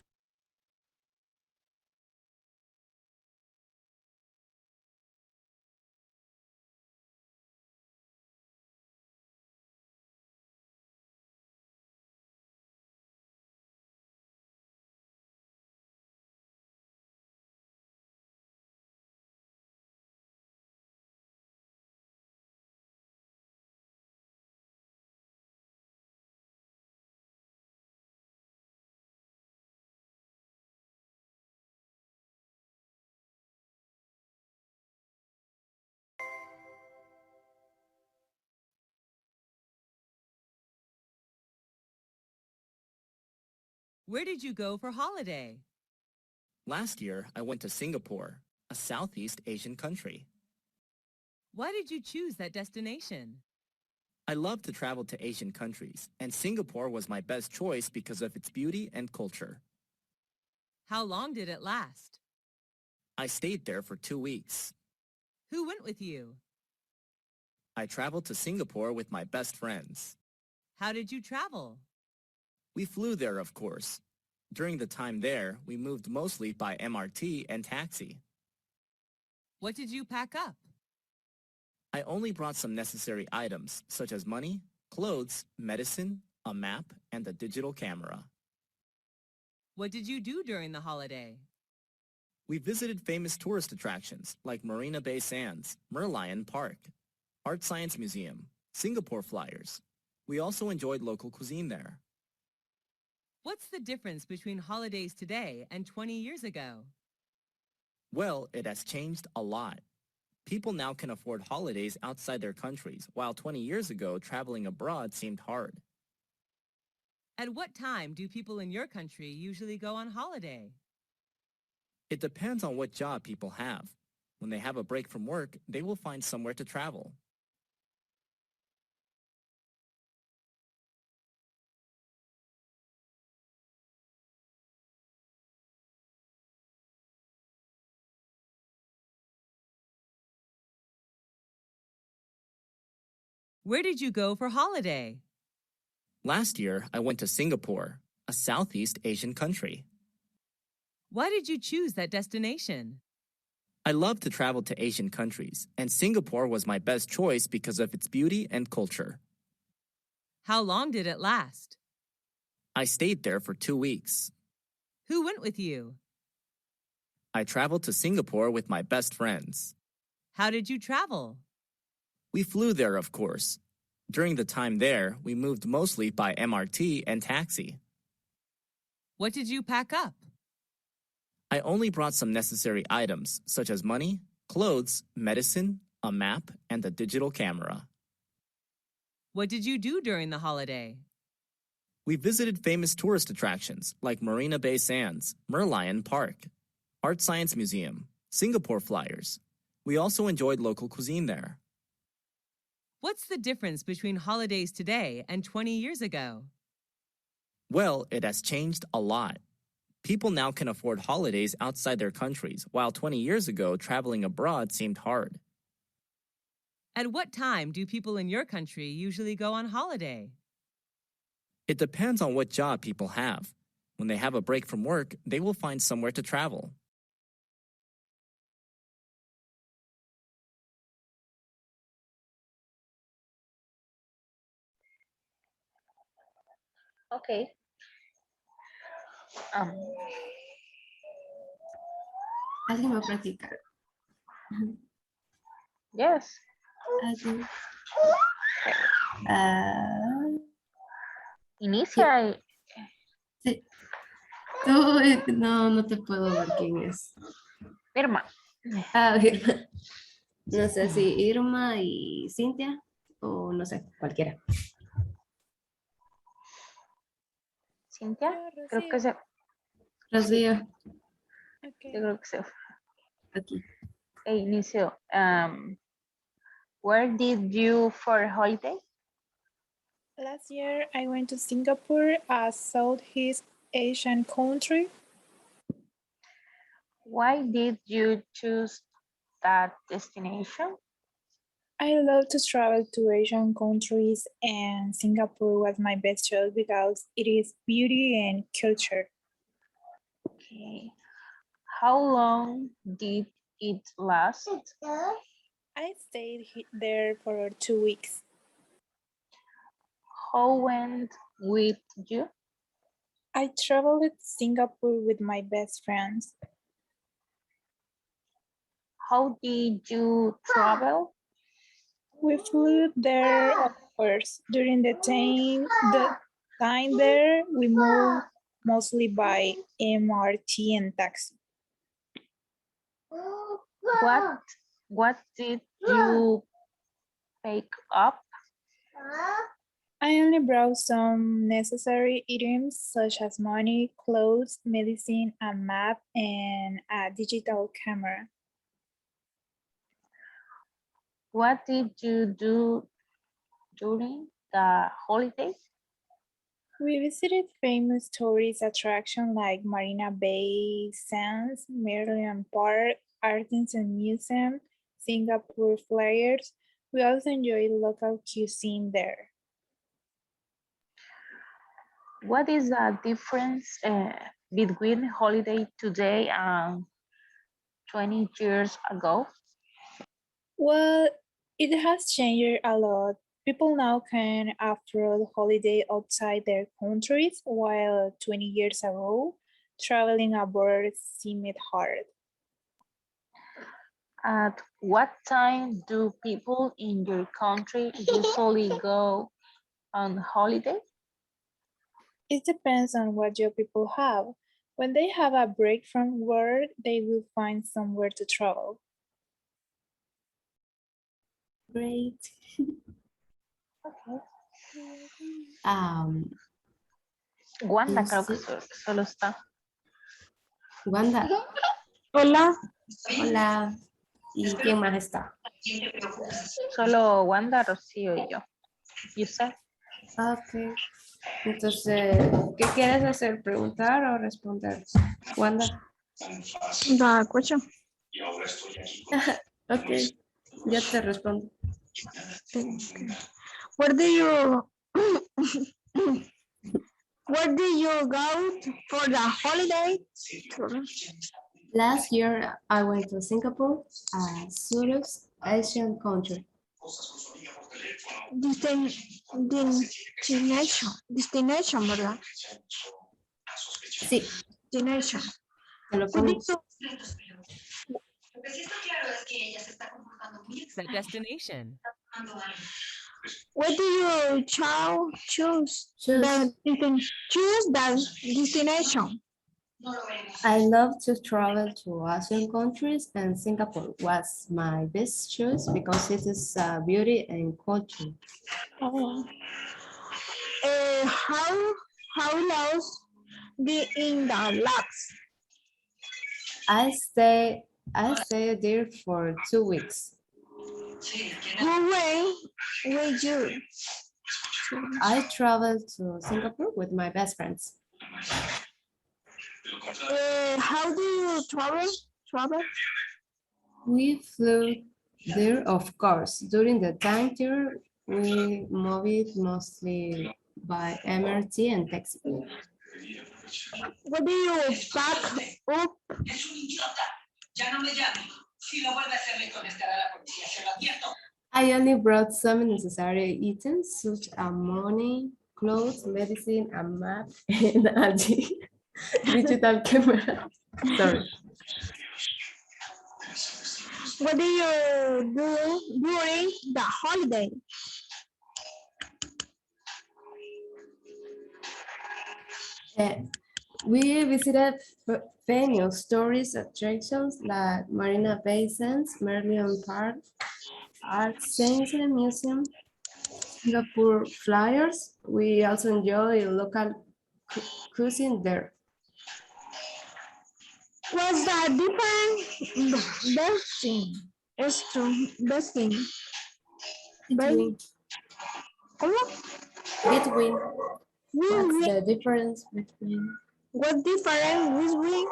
Where did you go for holiday? Last year, I went to Singapore, a Southeast Asian country. Why did you choose that destination? I love to travel to Asian countries, and Singapore was my best choice because of its beauty and culture. How long did it last? I stayed there for 2 weeks. Who went with you? I traveled to Singapore with my best friends. How did you travel? We flew there, of course. During the time there, we moved mostly by MRT and taxi. What did you pack up? I only brought some necessary items, such as money, clothes, medicine, a map, and a digital camera. What did you do during the holiday? We visited famous tourist attractions like Marina Bay Sands, Merlion Park, Art Science Museum, Singapore Flyers. We also enjoyed local cuisine there. What's the difference between holidays today and 20 years ago? Well, it has changed a lot. People now can afford holidays outside their countries, while 20 years ago, traveling abroad seemed hard. At what time do people in your country usually go on holiday? It depends on what job people have. When they have a break from work, they will find somewhere to travel. Where did you go for holiday? Last year, I went to Singapore, a Southeast Asian country. Why did you choose that destination? I love to travel to Asian countries, and Singapore was my best choice because of its beauty and culture. How long did it last? I stayed there for 2 weeks. Who went with you? I traveled to Singapore with my best friends. How did you travel? We flew there, of course. During the time there, we moved mostly by MRT and taxi. What did you pack up? I only brought some necessary items, such as money, clothes, medicine, a map, and a digital camera. What did you do during the holiday? We visited famous tourist attractions like Marina Bay Sands, Merlion Park, Art Science Museum, Singapore Flyers. We also enjoyed local cuisine there. What's the difference between holidays today and 20 years ago? Well, it has changed a lot. People now can afford holidays outside their countries, while 20 years ago, traveling abroad seemed hard. At what time do people in your country usually go on holiday? It depends on what job people have. When they have a break from work, they will find somewhere to travel. Okay. ¿Alguien va a practicar? Yes. ¿Alguien? Inicia. Sí. Tú, no te puedo ver quién es. Irma. Irma. No sé si Irma y Cintia o no sé, cualquiera. Cintia, creo que se... Rocío. Yo creo que se fue. Aquí. Inicio. Where did you for holiday? Last year, I went to Singapore, a Southeast Asian country. Why did you choose that destination? I love to travel to Asian countries, and Singapore was my best choice because it is beauty and culture. Okay. How long did it last? I stayed there for 2 weeks. How went with you? I traveled to Singapore with my best friends. How did you travel? We flew there, of course. During the time there, we moved mostly by MRT and taxi. What did you pick up? I only brought some necessary items such as money, clothes, medicine, a map, and a digital camera. What did you do during the holidays? We visited famous tourist attractions like Marina Bay Sands, Merlion Park, Art Science Museum, Singapore Flyers. We also enjoyed local cuisine there. What is the difference between holiday today and 20 years ago? Well, it has changed a lot. People now can afford holiday outside their countries, while 20 years ago, traveling abroad seemed hard. At what time do people in your country usually go on holiday? It depends on what job people have. When they have a break from work, they will find somewhere to travel. Great. Okay. Wanda, no creo que solo está. Wanda. Hola. Hola. ¿Y quién más está? Solo Wanda, Rocío y yo. ¿Y usted? Ok. Entonces, ¿qué quieres hacer? ¿Preguntar o responder? Wanda. La escucho. Ok. Ya te respondo. Where do you go for the holiday? Last year, I went to Singapore, a Southeast Asian country. Destination, ¿verdad? Sí. Destination. Te lo pongo. That destination. What do you choose? You can choose the destination. I love to travel to Asian countries, and Singapore was my best choice because it is beauty and culture. Oh. How long be in the labs? I stay there for 2 weeks. Who went with you? I traveled to Singapore with my best friends. How do you travel? We flew there, of course. During the time there, we moved mostly by MRT and taxi. What do you pack up? I only brought some necessary items such as money, clothes, medicine, a map, and a digital camera. Sorry. What do you do during the holiday? We visited famous tourist attractions like Marina Bay Sands, Merlion Park, Art Science Museum, Singapore Flyers. We also enjoy local cuisine there. What's the difference Between. What's the difference between? What difference between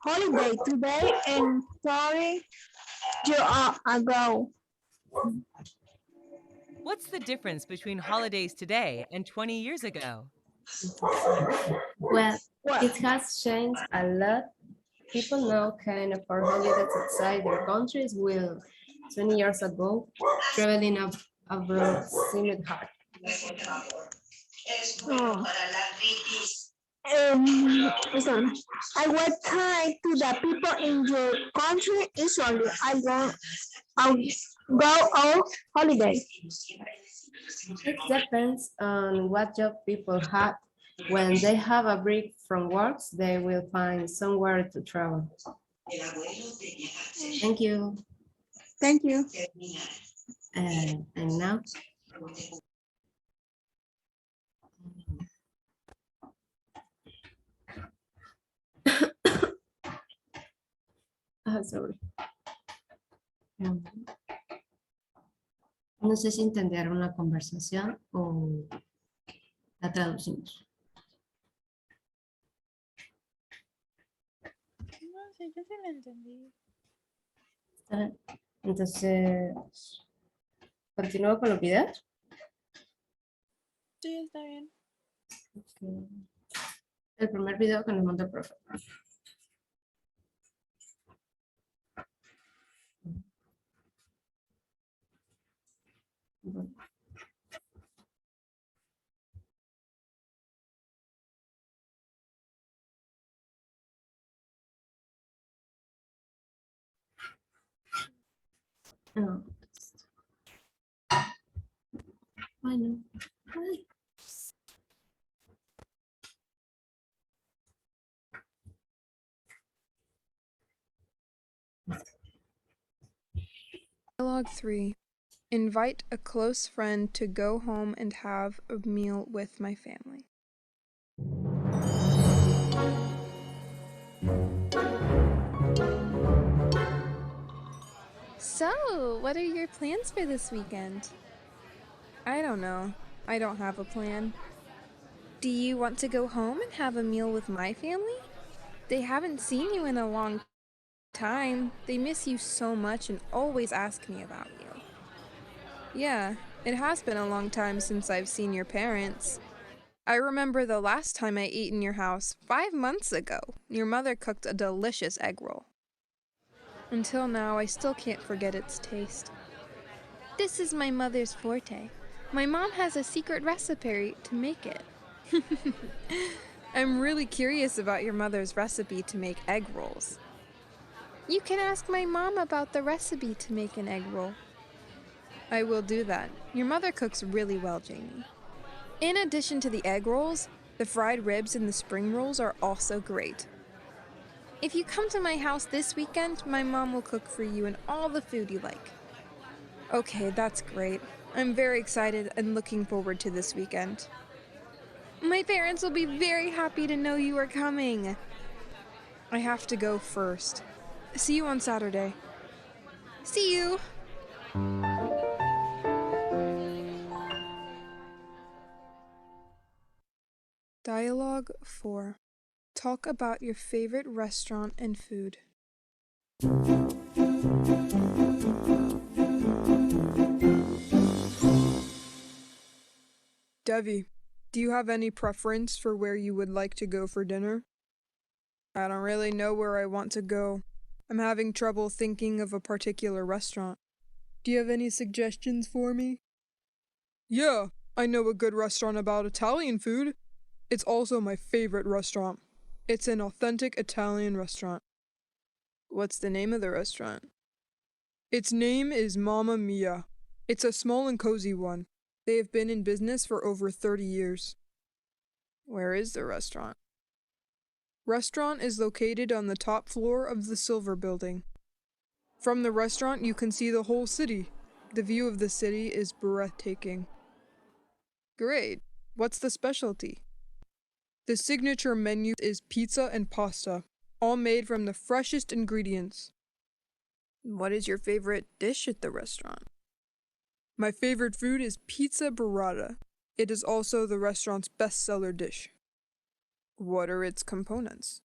holiday today and 30 years ago? What's the difference between holidays today and 20 years ago? Well, it has changed a lot. People now can afford holidays outside their countries, while 20 years ago, traveling abroad seemed hard. Oh. At what time do the people in your country usually go on holiday? It depends on what job people have. When they have a break from work, they will find somewhere to travel. Thank you. Thank you. And now? Sorry. No sé si entendieron la conversación o la traducimos. No sé, yo sí la entendí. ¿Está bien? Entonces, ¿continúo con los videos? Sí, está bien. Okay. El primer video que nos mandó el profe. Bueno. No. Ay, no. Ay. Dialogue 3. Invite a close friend to go home and have a meal with my family. So, what are your plans for this weekend? I don't know. I don't have a plan. Do you want to go home and have a meal with my family? They haven't seen you in a long time. They miss you so much and always ask me about you. Yeah, it has been a long time since I've seen your parents. I remember the last time I ate in your house 5 months ago. Your mother cooked a delicious egg roll. Until now, I still can't forget its taste. This is my mother's forte. My mom has a secret recipe to make it. I'm really curious about your mother's recipe to make egg rolls. You can ask my mom about the recipe to make an egg roll. I will do that. Your mother cooks really well, Jamie. In addition to the egg rolls, the fried ribs and the spring rolls are also great. If you come to my house this weekend, my mom will cook for you and all the food you like. Okay, that's great. I'm very excited and looking forward to this weekend. My parents will be very happy to know you are coming. I have to go first. See you on Saturday. See you! Dialogue 4. Talk about your favorite restaurant and food. Devi, do you have any preference for where you would like to go for dinner? I don't really know where I want to go. I'm having trouble thinking of a particular restaurant. Do you have any suggestions for me? Yeah, I know a good restaurant about Italian food. It's also my favorite restaurant. It's an authentic Italian restaurant. What's the name of the restaurant? Its name is Mamma Mia. It's a small and cozy one. They have been in business for over 30 years. Where is the restaurant? Restaurant is located on the top floor of the Silver Building. From the restaurant, you can see the whole city. The view of the city is breathtaking. Great. What's the specialty? The signature menu is pizza and pasta, all made from the freshest ingredients. What is your favorite dish at the restaurant? My favorite food is pizza burrata. It is also the restaurant's bestseller dish. What are its components?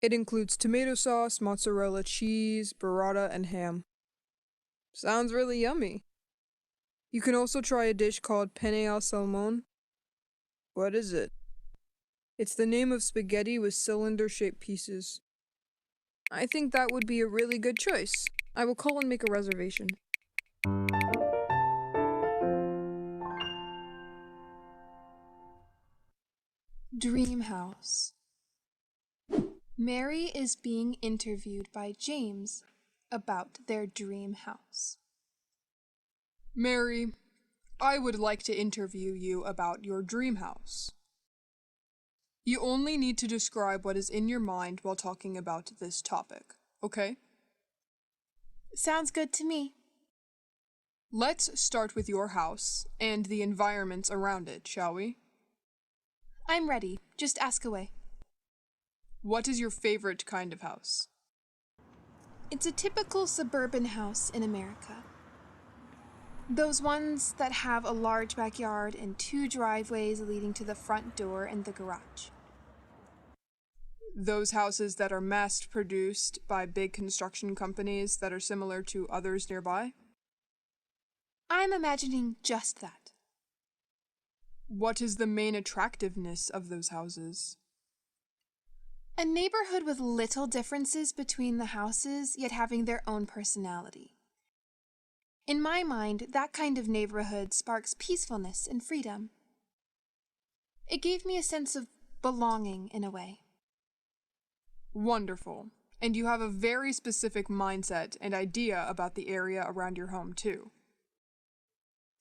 It includes tomato sauce, mozzarella cheese, burrata, and ham. Sounds really yummy. You can also try a dish called penne al salmone. What is it? It's the name of spaghetti with cylinder-shaped pieces. I think that would be a really good choice. I will call and make a reservation. Dream house. Mary is being interviewed by James about their dream house. Mary, I would like to interview you about your dream house. You only need to describe what is in your mind while talking about this topic, okay? Sounds good to me. Let's start with your house and the environments around it, shall we? I'm ready. Just ask away. What is your favorite kind of house? It's a typical suburban house in America. Those ones that have a large backyard and 2 driveways leading to the front door and the garage. Those houses that are mass-produced by big construction companies that are similar to others nearby? I'm imagining just that. What is the main attractiveness of those houses? A neighborhood with little differences between the houses, yet having their own personality. In my mind, that kind of neighborhood sparks peacefulness and freedom. It gave me a sense of belonging in a way. Wonderful. And you have a very specific mindset and idea about the area around your home, too.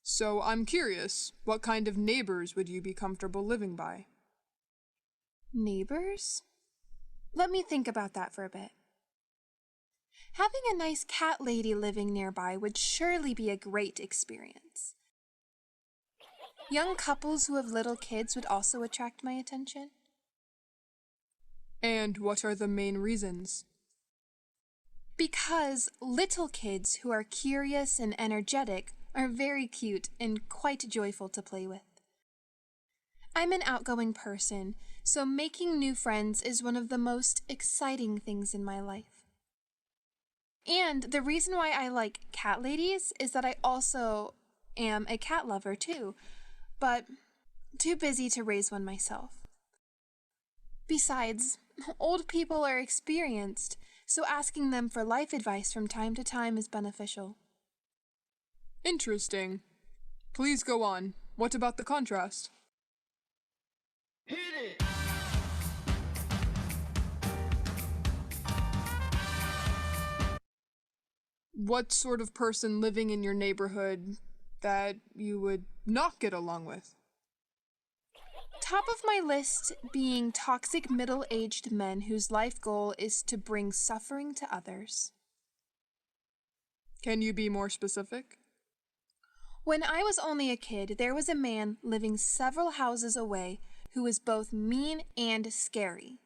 So I'm curious, what kind of neighbors would you be comfortable living by? Neighbors? Let me think about that for a bit. Having a nice cat lady living nearby would surely be a great experience. Young couples who have little kids would also attract my attention. And what are the main reasons? Because little kids who are curious and energetic are very cute and quite joyful to play with. I'm an outgoing person, so making new friends is one of the most exciting things in my life. And the reason why I like cat ladies is that I also am a cat lover too, but too busy to raise one myself. Besides, old people are experienced, so asking them for life advice from time to time is beneficial. Interesting. Please go on. What about the contrast? Hit it! What sort of person living in your neighborhood that you would not get along with? Top of my list being toxic middle-aged men whose life goal is to bring suffering to others. Can you be more specific? When I was only a kid, there was a man living several houses away who was both mean and scary.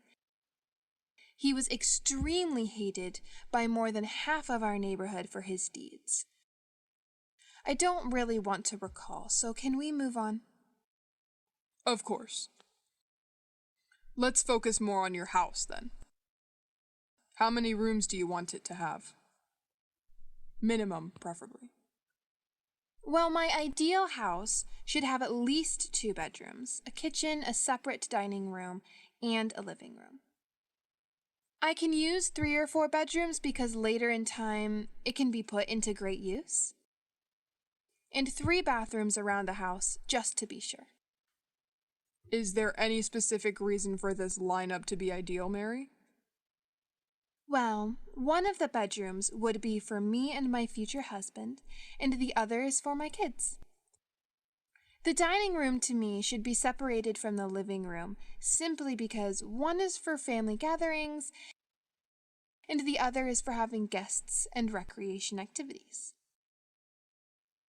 He was extremely hated by more than half of our neighborhood for his deeds. I don't really want to recall, so can we move on? Of course. Let's focus more on your house then. How many rooms do you want it to have? Minimum, preferably. Well, my ideal house should have at least 2 bedrooms, a kitchen, a separate dining room, and a living room. I can use 3 or 4 bedrooms because later in time it can be put into great use. And 3 bathrooms around the house, just to be sure. Is there any specific reason for this lineup to be ideal, Mary? Well, one of the bedrooms would be for me and my future husband, and the other is for my kids. The dining room to me should be separated from the living room, simply because one is for family gatherings, and the other is for having guests and recreation activities.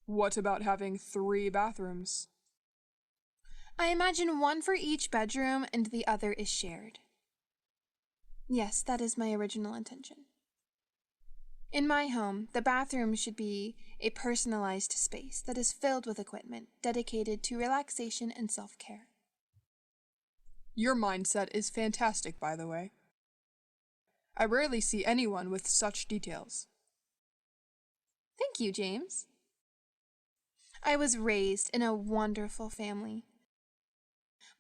What about having 3 bathrooms? I imagine one for each bedroom and the other is shared. Yes, that is my original intention. In my home, the bathroom should be a personalized space that is filled with equipment dedicated to relaxation and self-care. Your mindset is fantastic, by the way. I rarely see anyone with such details. Thank you, James. I was raised in a wonderful family.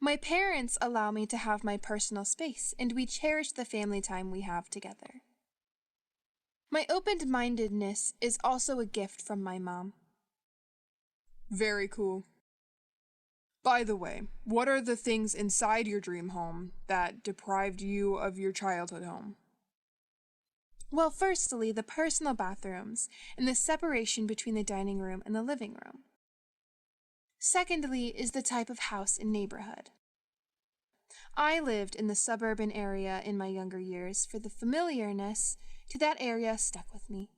My parents allow me to have my personal space, and we cherish the family time we have together. My open-mindedness is also a gift from my mom. Very cool. By the way, what are the things inside your dream home that deprived you of your childhood home? Well, firstly, the personal bathrooms and the separation between the dining room and the living room. Secondly is the type of house and neighborhood. I lived in the suburban area in my younger years, for the familiarness to that area stuck with me.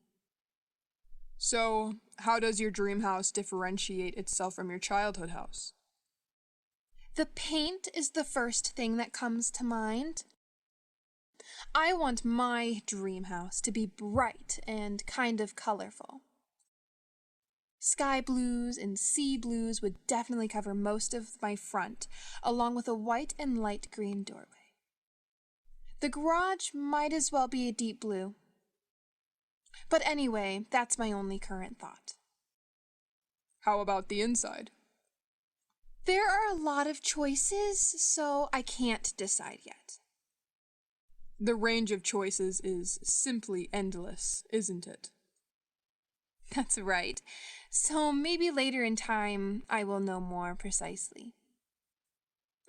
So, how does your dream house differentiate itself from your childhood house? The paint is the first thing that comes to mind. I want my dream house to be bright and kind of colorful. Sky blues and sea blues would definitely cover most of my front, along with a white and light green doorway. The garage might as well be a deep blue. But anyway, that's my only current thought. How about the inside? There are a lot of choices, so I can't decide yet. The range of choices is simply endless, isn't it? That's right. So maybe later in time, I will know more precisely.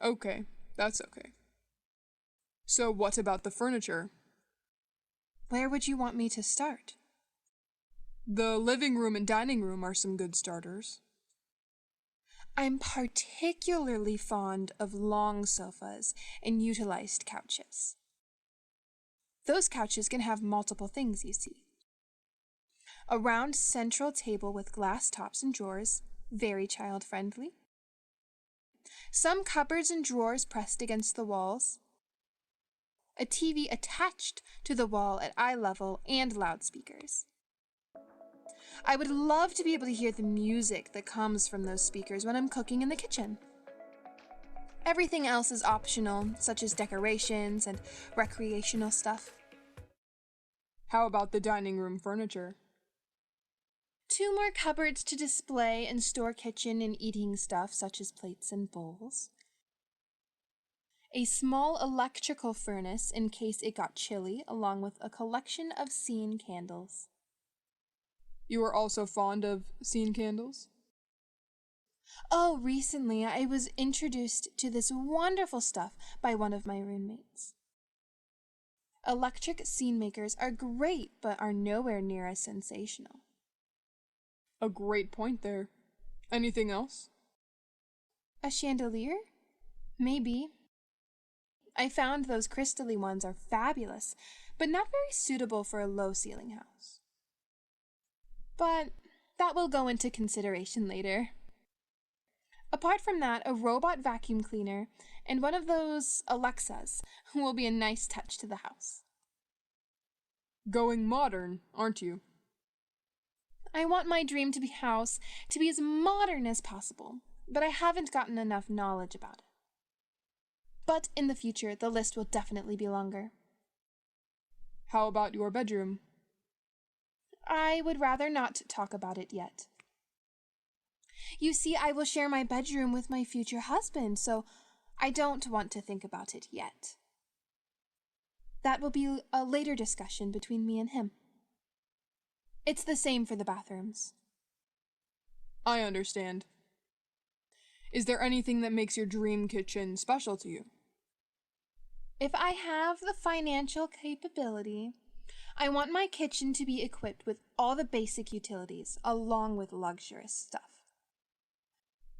Okay, that's okay. So what about the furniture? Where would you want me to start? The living room and dining room are some good starters. I'm particularly fond of long sofas and utilized couches. Those couches can have multiple things, you see. A round central table with glass tops and drawers, very child-friendly. Some cupboards and drawers pressed against the walls. A TV attached to the wall at eye level and loudspeakers. I would love to be able to hear the music that comes from those speakers when I'm cooking in the kitchen. Everything else is optional, such as decorations and recreational stuff. How about the dining room furniture? 2 more cupboards to display and store kitchen and eating stuff such as plates and bowls. A small electrical furnace in case it got chilly, along with a collection of scene candles. You are also fond of scene candles? Oh, recently I was introduced to this wonderful stuff by one of my roommates. Electric scene makers are great, but are nowhere near as sensational. A great point there. Anything else? A chandelier? Maybe. I found those crystal-y ones are fabulous, but not very suitable for a low-ceiling house. But that will go into consideration later. Apart from that, a robot vacuum cleaner and one of those Alexas will be a nice touch to the house. Going modern, aren't you? I want my dream to be house to be as modern as possible, but I haven't gotten enough knowledge about it. But in the future, the list will definitely be longer. How about your bedroom? I would rather not talk about it yet. You see, I will share my bedroom with my future husband, so I don't want to think about it yet. That will be a later discussion between me and him. It's the same for the bathrooms. I understand. Is there anything that makes your dream kitchen special to you? If I have the financial capability, I want my kitchen to be equipped with all the basic utilities, along with luxurious stuff.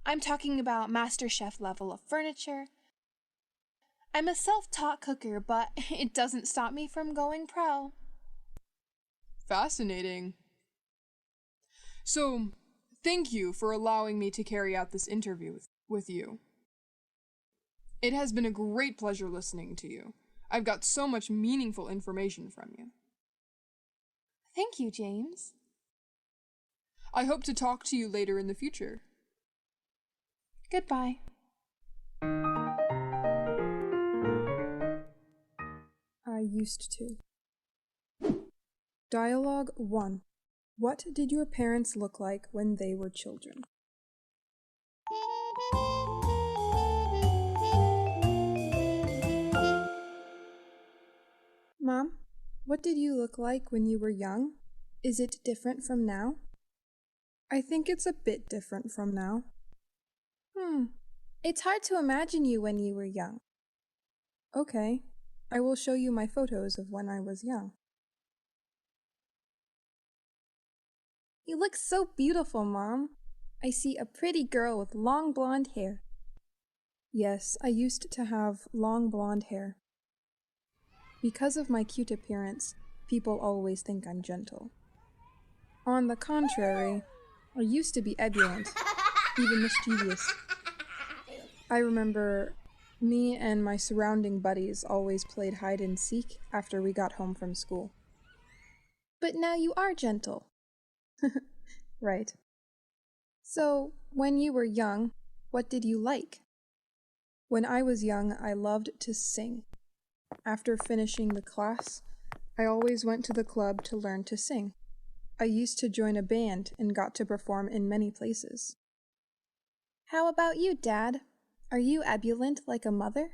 I'm talking about MasterChef level of furniture. I'm a self-taught cooker, but it doesn't stop me from going pro. Fascinating. So, thank you for allowing me to carry out this interview with you. It has been a great pleasure listening to you. I've got so much meaningful information from you. Thank you, James. I hope to talk to you later in the future. Goodbye. I used to. Dialogue 1. What did your parents look like when they were children? Mom, what did you look like when you were young? Is it different from now? I think it's a bit different from now. It's hard to imagine you when you were young. Okay, I will show you my photos of when I was young. You look so beautiful, Mom. I see a pretty girl with long blonde hair. Yes, I used to have long blonde hair. Because of my cute appearance, people always think I'm gentle. On the contrary, I used to be ebullient, even mischievous. I remember me and my surrounding buddies always played hide and seek after we got home from school. But now you are gentle. Right. So, when you were young, what did you like? When I was young, I loved to sing. After finishing the class, I always went to the club to learn to sing. I used to join a band and got to perform in many places. How about you, Dad? Are you ebullient like a mother?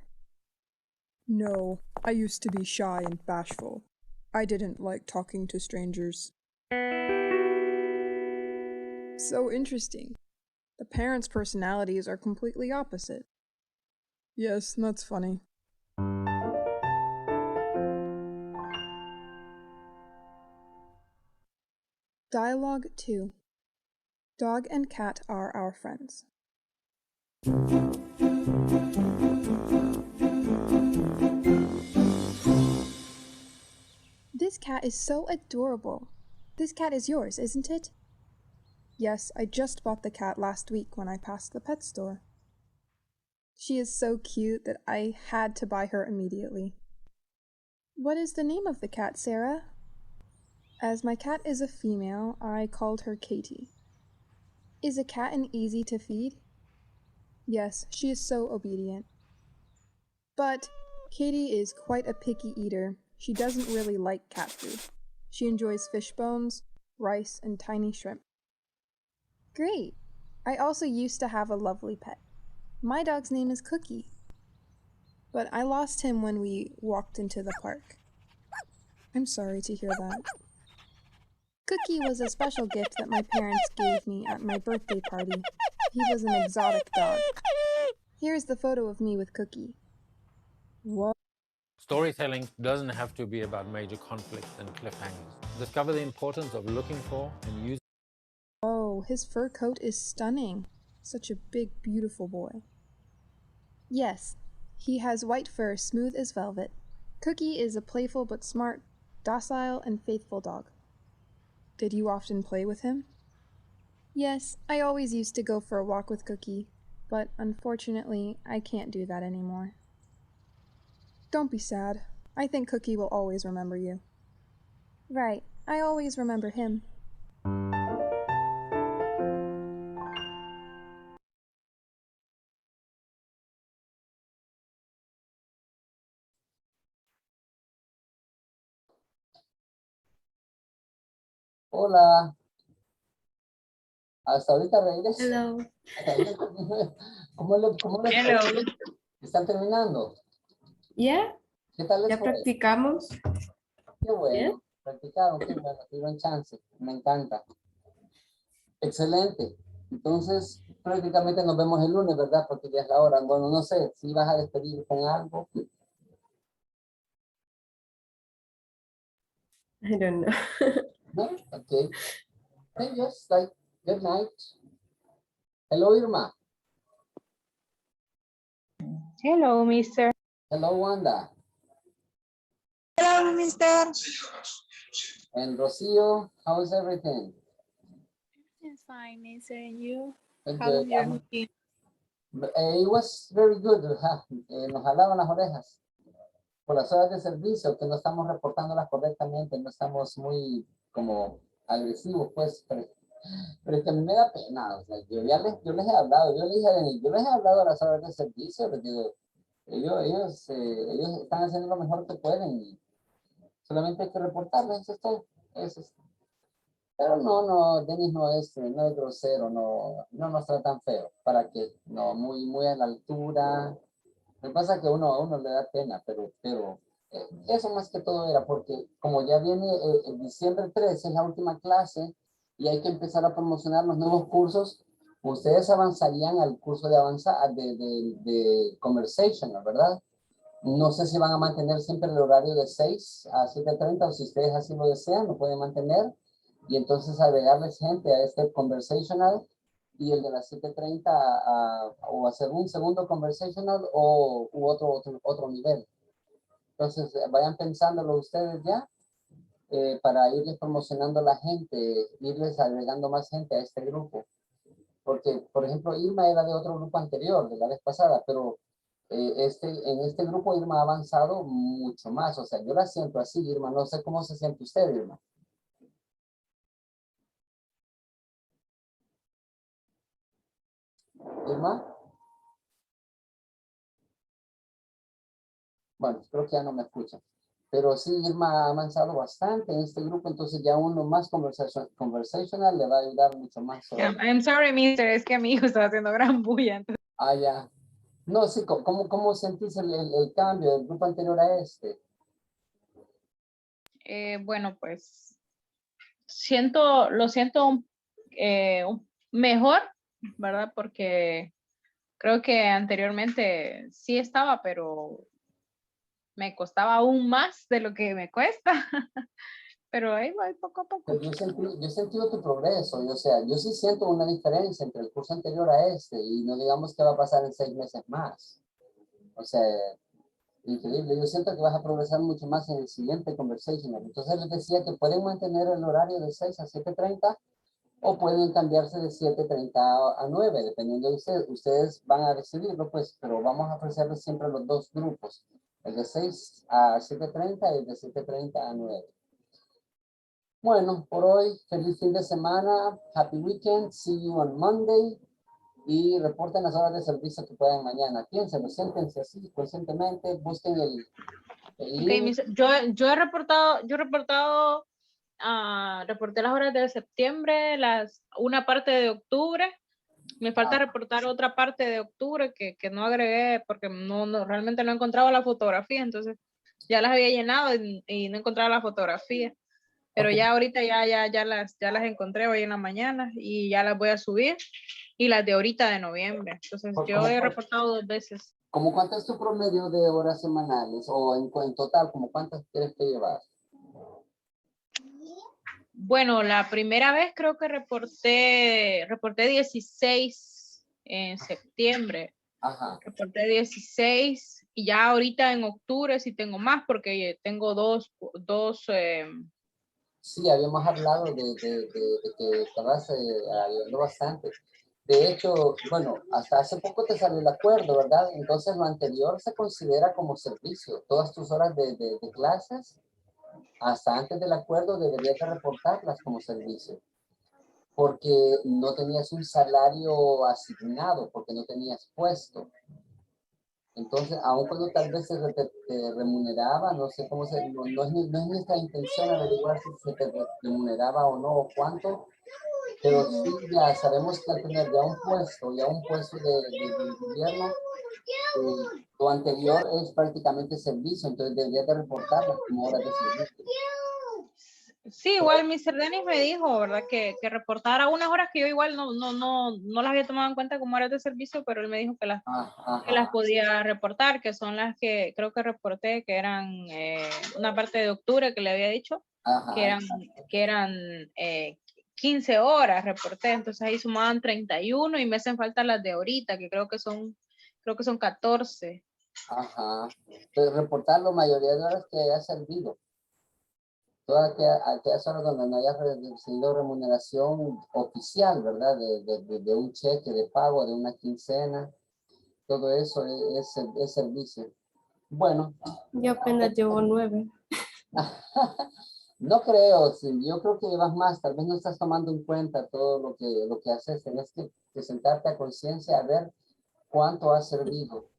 No, I used to be shy and bashful. I didn't like talking to strangers. So interesting. The parents' personalities are completely opposite. Yes, that's funny. Dialogue 2. Dog and cat are our friends. This cat is so adorable. This cat is yours, isn't it? Yes, I just bought the cat last week when I passed the pet store. She is so cute that I had to buy her immediately. What is the name of the cat, Sarah? As my cat is a female, I called her Katie. Is a cat easy to feed? Yes, she is so obedient. But Katie is quite a picky eater. She doesn't really like cat food. She enjoys fish bones, rice, and tiny shrimp. Great! I also used to have a lovely pet. My dog's name is Cookie. But I lost him when we walked into the park. I'm sorry to hear that. Cookie was a special gift that my parents gave me at my birthday party. He was an exotic dog. Here's the photo of me with Cookie. What? Storytelling doesn't have to be about major conflicts and cliffhangers. Discover the importance of looking for and using. Oh, his fur coat is stunning. Such a big, beautiful boy. Yes, he has white fur smooth as velvet. Cookie is a playful but smart, docile, and faithful dog. Did you often play with him? Yes, I always used to go for a walk with Cookie, but unfortunately, I can't do that anymore. Don't be sad. I think Cookie will always remember you. Right, I always remember him. Hola, hasta ahorita regreso. Hello. ¿Cómo le Hello. fue? ¿Están terminando? Yeah. ¿Qué tal les Ya fue? practicamos. Qué bueno, Yeah. practicaron, qué bueno, tuvieron chance, me encanta. Excelente. Entonces, prácticamente nos vemos el lunes, ¿verdad? Porque ya es la hora. Bueno, no sé, si vas a despedir con algo. I don't know. No? Okay. Okay, yes, like, good night. Hello, Irma. Hello, mister. Hello, Wanda. Hello, mister. And Rocio, how is everything? It's fine, mister. And you? Good. How was your meeting? It was very good. Nos jalaban las orejas por las horas de servicio, que no estamos reportándolas correctamente, no estamos muy como agresivos, pues, pero es que a mí me da pena. O sea, yo les he hablado, yo les he hablado a las horas de servicio, les digo, ellos están haciendo lo mejor que pueden y solamente hay que reportarles, eso es todo. Eso es. Pero no, Denis no es grosero, no nos tratan feo. ¿Para qué? No, muy a la altura. Lo que pasa es que a uno le da pena, pero eso más que todo era porque como ya viene el diciembre 13, es la última clase y hay que empezar a promocionar los nuevos cursos, ustedes avanzarían al curso de Conversational, ¿verdad? No sé si van a mantener siempre el horario de 6 a 7:30 o si ustedes así lo desean, lo pueden mantener. Y entonces agregarles gente a este conversational y el de las 7:30 o hacer un segundo conversational u otro nivel. Entonces vayan pensándolo ustedes ya para irles promocionando a la gente, irles agregando más gente a este grupo. Porque, por ejemplo, Irma era de otro grupo anterior, de la vez pasada, pero en este grupo Irma ha avanzado mucho más. O sea, yo la siento así, Irma. No sé cómo se siente usted, Irma. Irma. Bueno, creo que ya no me escucha. Pero sí, Irma ha avanzado bastante en este grupo, entonces ya uno más conversational le va a ayudar mucho más. I'm sorry, mister, es que mi hijo está haciendo gran bulla. Entonces... Ah, ya. No, sí, ¿cómo sentís el cambio del grupo anterior a este? Bueno, pues lo siento mejor, ¿verdad? Porque creo que anteriormente sí estaba, pero me costaba aún más de lo que me cuesta. Pero ahí voy poco a poco. Pero yo he sentido tu progreso, o sea, yo sí siento una diferencia entre el curso anterior a este y no digamos que va a pasar en 6 meses más. O sea, increíble. Yo siento que vas a progresar mucho más en el siguiente conversational. Entonces les decía que pueden mantener el horario de 6 a 7:30 o pueden cambiarse de 7:30 a 9, dependiendo de ustedes. Ustedes van a decidirlo, pues, pero vamos a ofrecerles siempre los dos grupos. El de 6 a 7:30 y el de 7:30 a 9. Bueno, por hoy, feliz fin de semana. Happy weekend. See you on Monday. Y reporten las horas de servicio que puedan mañana. Piénsenlo, siéntense así conscientemente, busquen el Okay, yo he reportado, reporté las horas de septiembre, una parte de octubre. Me falta reportar otra parte de octubre que no agregué porque realmente no encontraba la fotografía, entonces ya las había llenado y no encontraba la fotografía. Pero ya ahorita ya las encontré hoy en la mañana y ya las voy a subir. y las de ahorita de noviembre. Entonces yo he reportado 2 veces. ¿Cómo cuánto es tu promedio de horas semanales? O en total, ¿como cuántas tienes que llevar? Bueno, la primera vez creo que reporté 16 en septiembre. Ajá. Reporté 16 y ya ahorita en octubre sí tengo más porque tengo dos Sí, habíamos hablado de que estabas ayudando bastante. De hecho, bueno, hasta hace poco te salió el acuerdo, ¿verdad? Entonces lo anterior se considera como servicio. Todas tus horas de clases, hasta antes del acuerdo deberías de reportarlas como servicio. Porque no tenías un salario asignado, porque no tenías puesto. Entonces, aun cuando tal vez te remuneraba, no sé cómo no es nuestra intención averiguar si se te remuneraba o no, o cuánto, pero sí ya sabemos que al tener ya un puesto de gobierno, lo anterior es prácticamente servicio, entonces deberías de reportarlo como horas de servicio. Sí, igual Mr. Dennis me dijo, ¿verdad? Que reportara unas horas que yo igual no las había tomado en cuenta como horas de servicio, pero él me dijo que las podía reportar, que son las que creo que reporté, que eran una parte de octubre que le había dicho, que eran 15 horas reporté, entonces ahí sumaban 31 y me hacen falta las de ahorita, que creo que son 14. Ajá. Entonces, reportar la mayoría de horas que haya servido. Todas aquellas horas donde no haya recibido remuneración oficial, ¿verdad? De un cheque de pago, de una quincena. Todo eso es servicio. Bueno. Yo apenas llevo 9. No creo, sí, yo creo que llevas más. Tal vez no estás tomando en cuenta todo lo que haces. Tienes que sentarte a conciencia a ver cuánto has servido.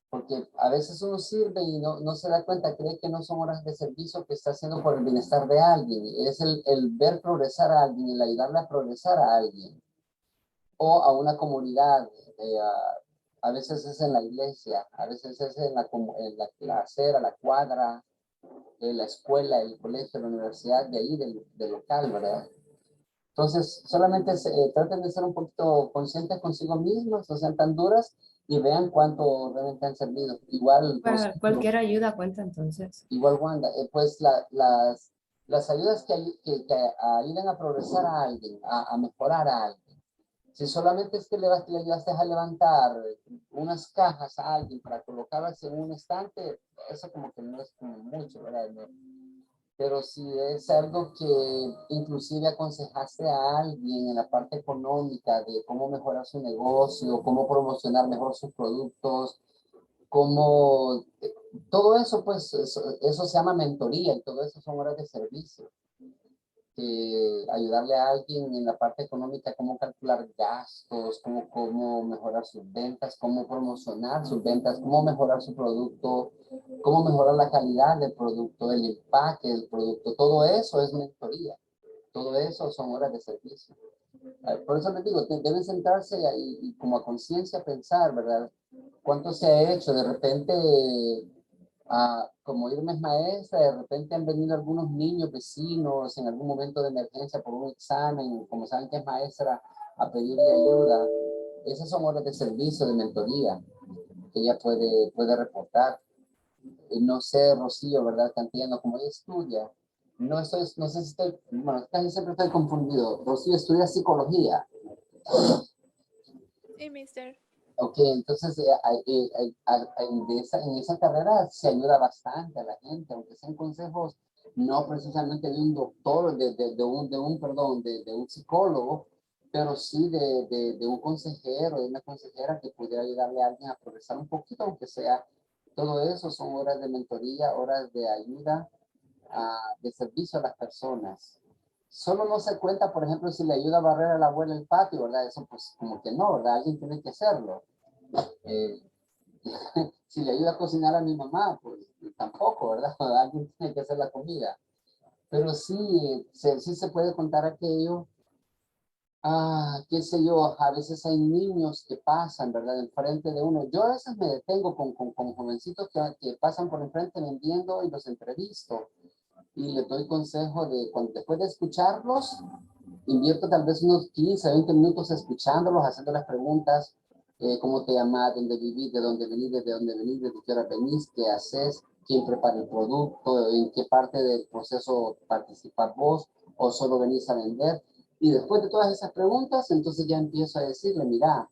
Porque a veces uno sirve y no se da cuenta, cree que no son horas de servicio que está haciendo por el bienestar de alguien. Es el ver progresar a alguien, el ayudarle a progresar a alguien. O a una comunidad. A veces es en la iglesia, a veces es en la acera, la cuadra, la escuela, el colegio, la universidad, de ahí, del local, ¿verdad? Entonces, solamente traten de ser un poquito conscientes consigo mismos, no sean tan duras, y vean cuánto realmente han servido. Igual, Cualquier ayuda cuenta entonces. Igual, Wanda, pues las ayudas que ayudan a progresar a alguien, a mejorar a alguien. Si solamente es que le ayudaste a levantar unas cajas a alguien para colocarlas en un estante, eso como que no es como mucho, ¿verdad? No. Pero si es algo que inclusive aconsejaste a alguien en la parte económica de cómo mejorar su negocio, cómo promocionar mejor sus productos, cómo todo eso, pues eso se llama mentoría y todo eso son horas de servicio. Ayudarle a alguien en la parte económica, cómo calcular gastos, cómo mejorar sus ventas, cómo promocionar sus ventas, cómo mejorar su producto, cómo mejorar la calidad del producto, el empaque del producto. Todo eso es mentoría. Todo eso son horas de servicio. Por eso les digo, deben sentarse y como a conciencia pensar, ¿verdad? ¿Cuánto se ha hecho? De repente, como Irma es maestra, de repente han venido algunos niños vecinos en algún momento de emergencia por un examen, como saben que es maestra, a pedirle ayuda. Esas son horas de servicio, de mentoría, que ella puede reportar. No sé, Rocío, ¿verdad? Que entiendo, como ella estudia. No sé si estoy, bueno, casi siempre estoy confundido. Rocío estudia psicología. Sí, mister. Ok, entonces en esa carrera se ayuda bastante a la gente, aunque sean consejos no precisamente de un doctor, de un psicólogo, pero sí de un consejero, de una consejera que pudiera ayudarle a alguien a progresar un poquito, aunque sea. Todo eso son horas de mentoría, horas de ayuda, de servicio a las personas. Solo no se cuenta, por ejemplo, si le ayuda a barrer a la abuela el patio, ¿verdad? Eso pues como que no, ¿verdad? Alguien tiene que hacerlo. Si le ayuda a cocinar a mi mamá, pues tampoco, ¿verdad? Alguien tiene que hacer la comida. Pero sí, sí se puede contar aquello. Qué sé yo, a veces hay niños que pasan, ¿verdad? Enfrente de uno. Yo a veces me detengo con jovencitos que pasan por enfrente vendiendo y los entrevisto. Y les doy consejo después de escucharlos, invierto tal vez unos 15, 20 minutos escuchándolos, haciendo las preguntas, cómo te llamas, dónde vivís, de dónde venís, desde dónde venís, desde qué hora venís, qué haces, quién prepara el producto, en qué parte del proceso participás vos, o solo venís a vender. Y después de todas esas preguntas, entonces ya empiezo a decirle, mira,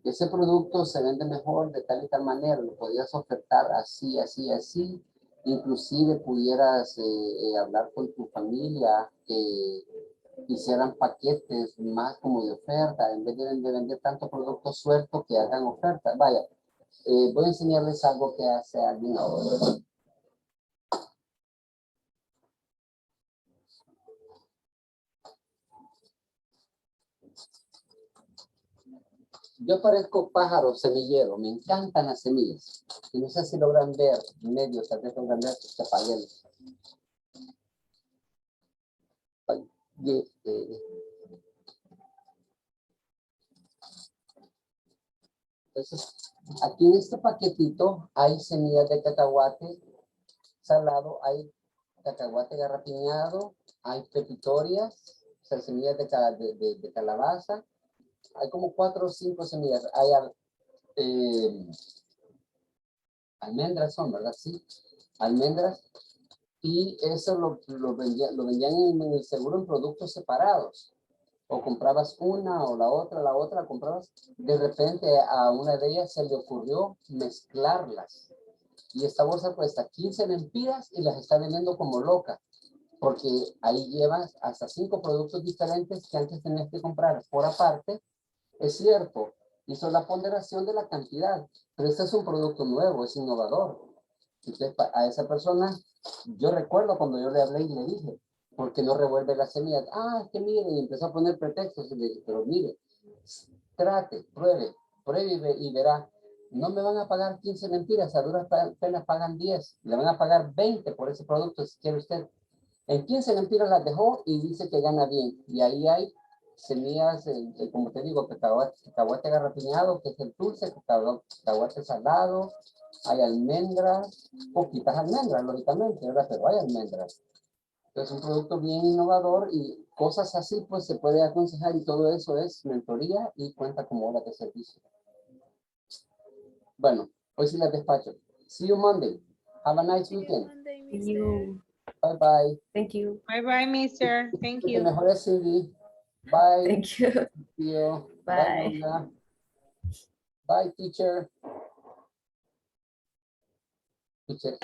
ese producto se vende mejor de tal y tal manera, lo podrías ofertar así, así, así. Inclusive pudieras hablar con tu familia, que hicieran paquetes más como de oferta, en vez de vender tantos productos sueltos que hagan oferta. Vaya, voy a enseñarles algo que hace alguien ahora. Yo parezco pájaro semillero, me encantan las semillas. Y no sé si logran ver, medio, tal vez logran ver que apagué Entonces, aquí en este paquetito hay semillas de cacahuate salado, hay cacahuate garrapiñado, hay pepitorias, o sea, semillas de calabaza. Hay como 4 o 5 semillas. Hay almendras son, ¿verdad? Sí, almendras. Y eso lo vendían en el seguro en productos separados. O comprabas una o la otra comprabas. De repente a una de ellas se le ocurrió mezclarlas. Y esta bolsa cuesta 15 lempiras y las está vendiendo como loca. Porque ahí llevas hasta 5 productos diferentes que antes tenías que comprar por aparte. Es cierto, hizo la ponderación de la cantidad, pero este es un producto nuevo, es innovador. Entonces, a esa persona, yo recuerdo cuando yo le hablé y le dije, ¿por qué no revuelve las semillas? Ah, es que mire, y empezó a poner pretextos, y le dije, pero mire, trate, pruebe y verá. No me van a pagar 15 mentiras, a duras penas pagan 10, le van a pagar 20 por ese producto si quiere usted. En 15 mentiras las dejó y dice que gana bien, y ahí hay semillas, como te digo, cacahuate garrapiñado, que es el dulce, cacahuate salado, hay almendras, poquitas almendras, lógicamente, ¿verdad? Pero hay almendras. Es un producto bien innovador y cosas así, pues se puede aconsejar y todo eso es mentoría y cuenta como hora de servicio. Bueno, hoy sí las despacho. See you Monday. Have a nice weekend. See you. Bye bye. Thank you. Bye bye, mister. Thank you. Te mejores, Cindy. Bye. Thank you. Thank you. Bye. Bye, bye, teacher. Teacher.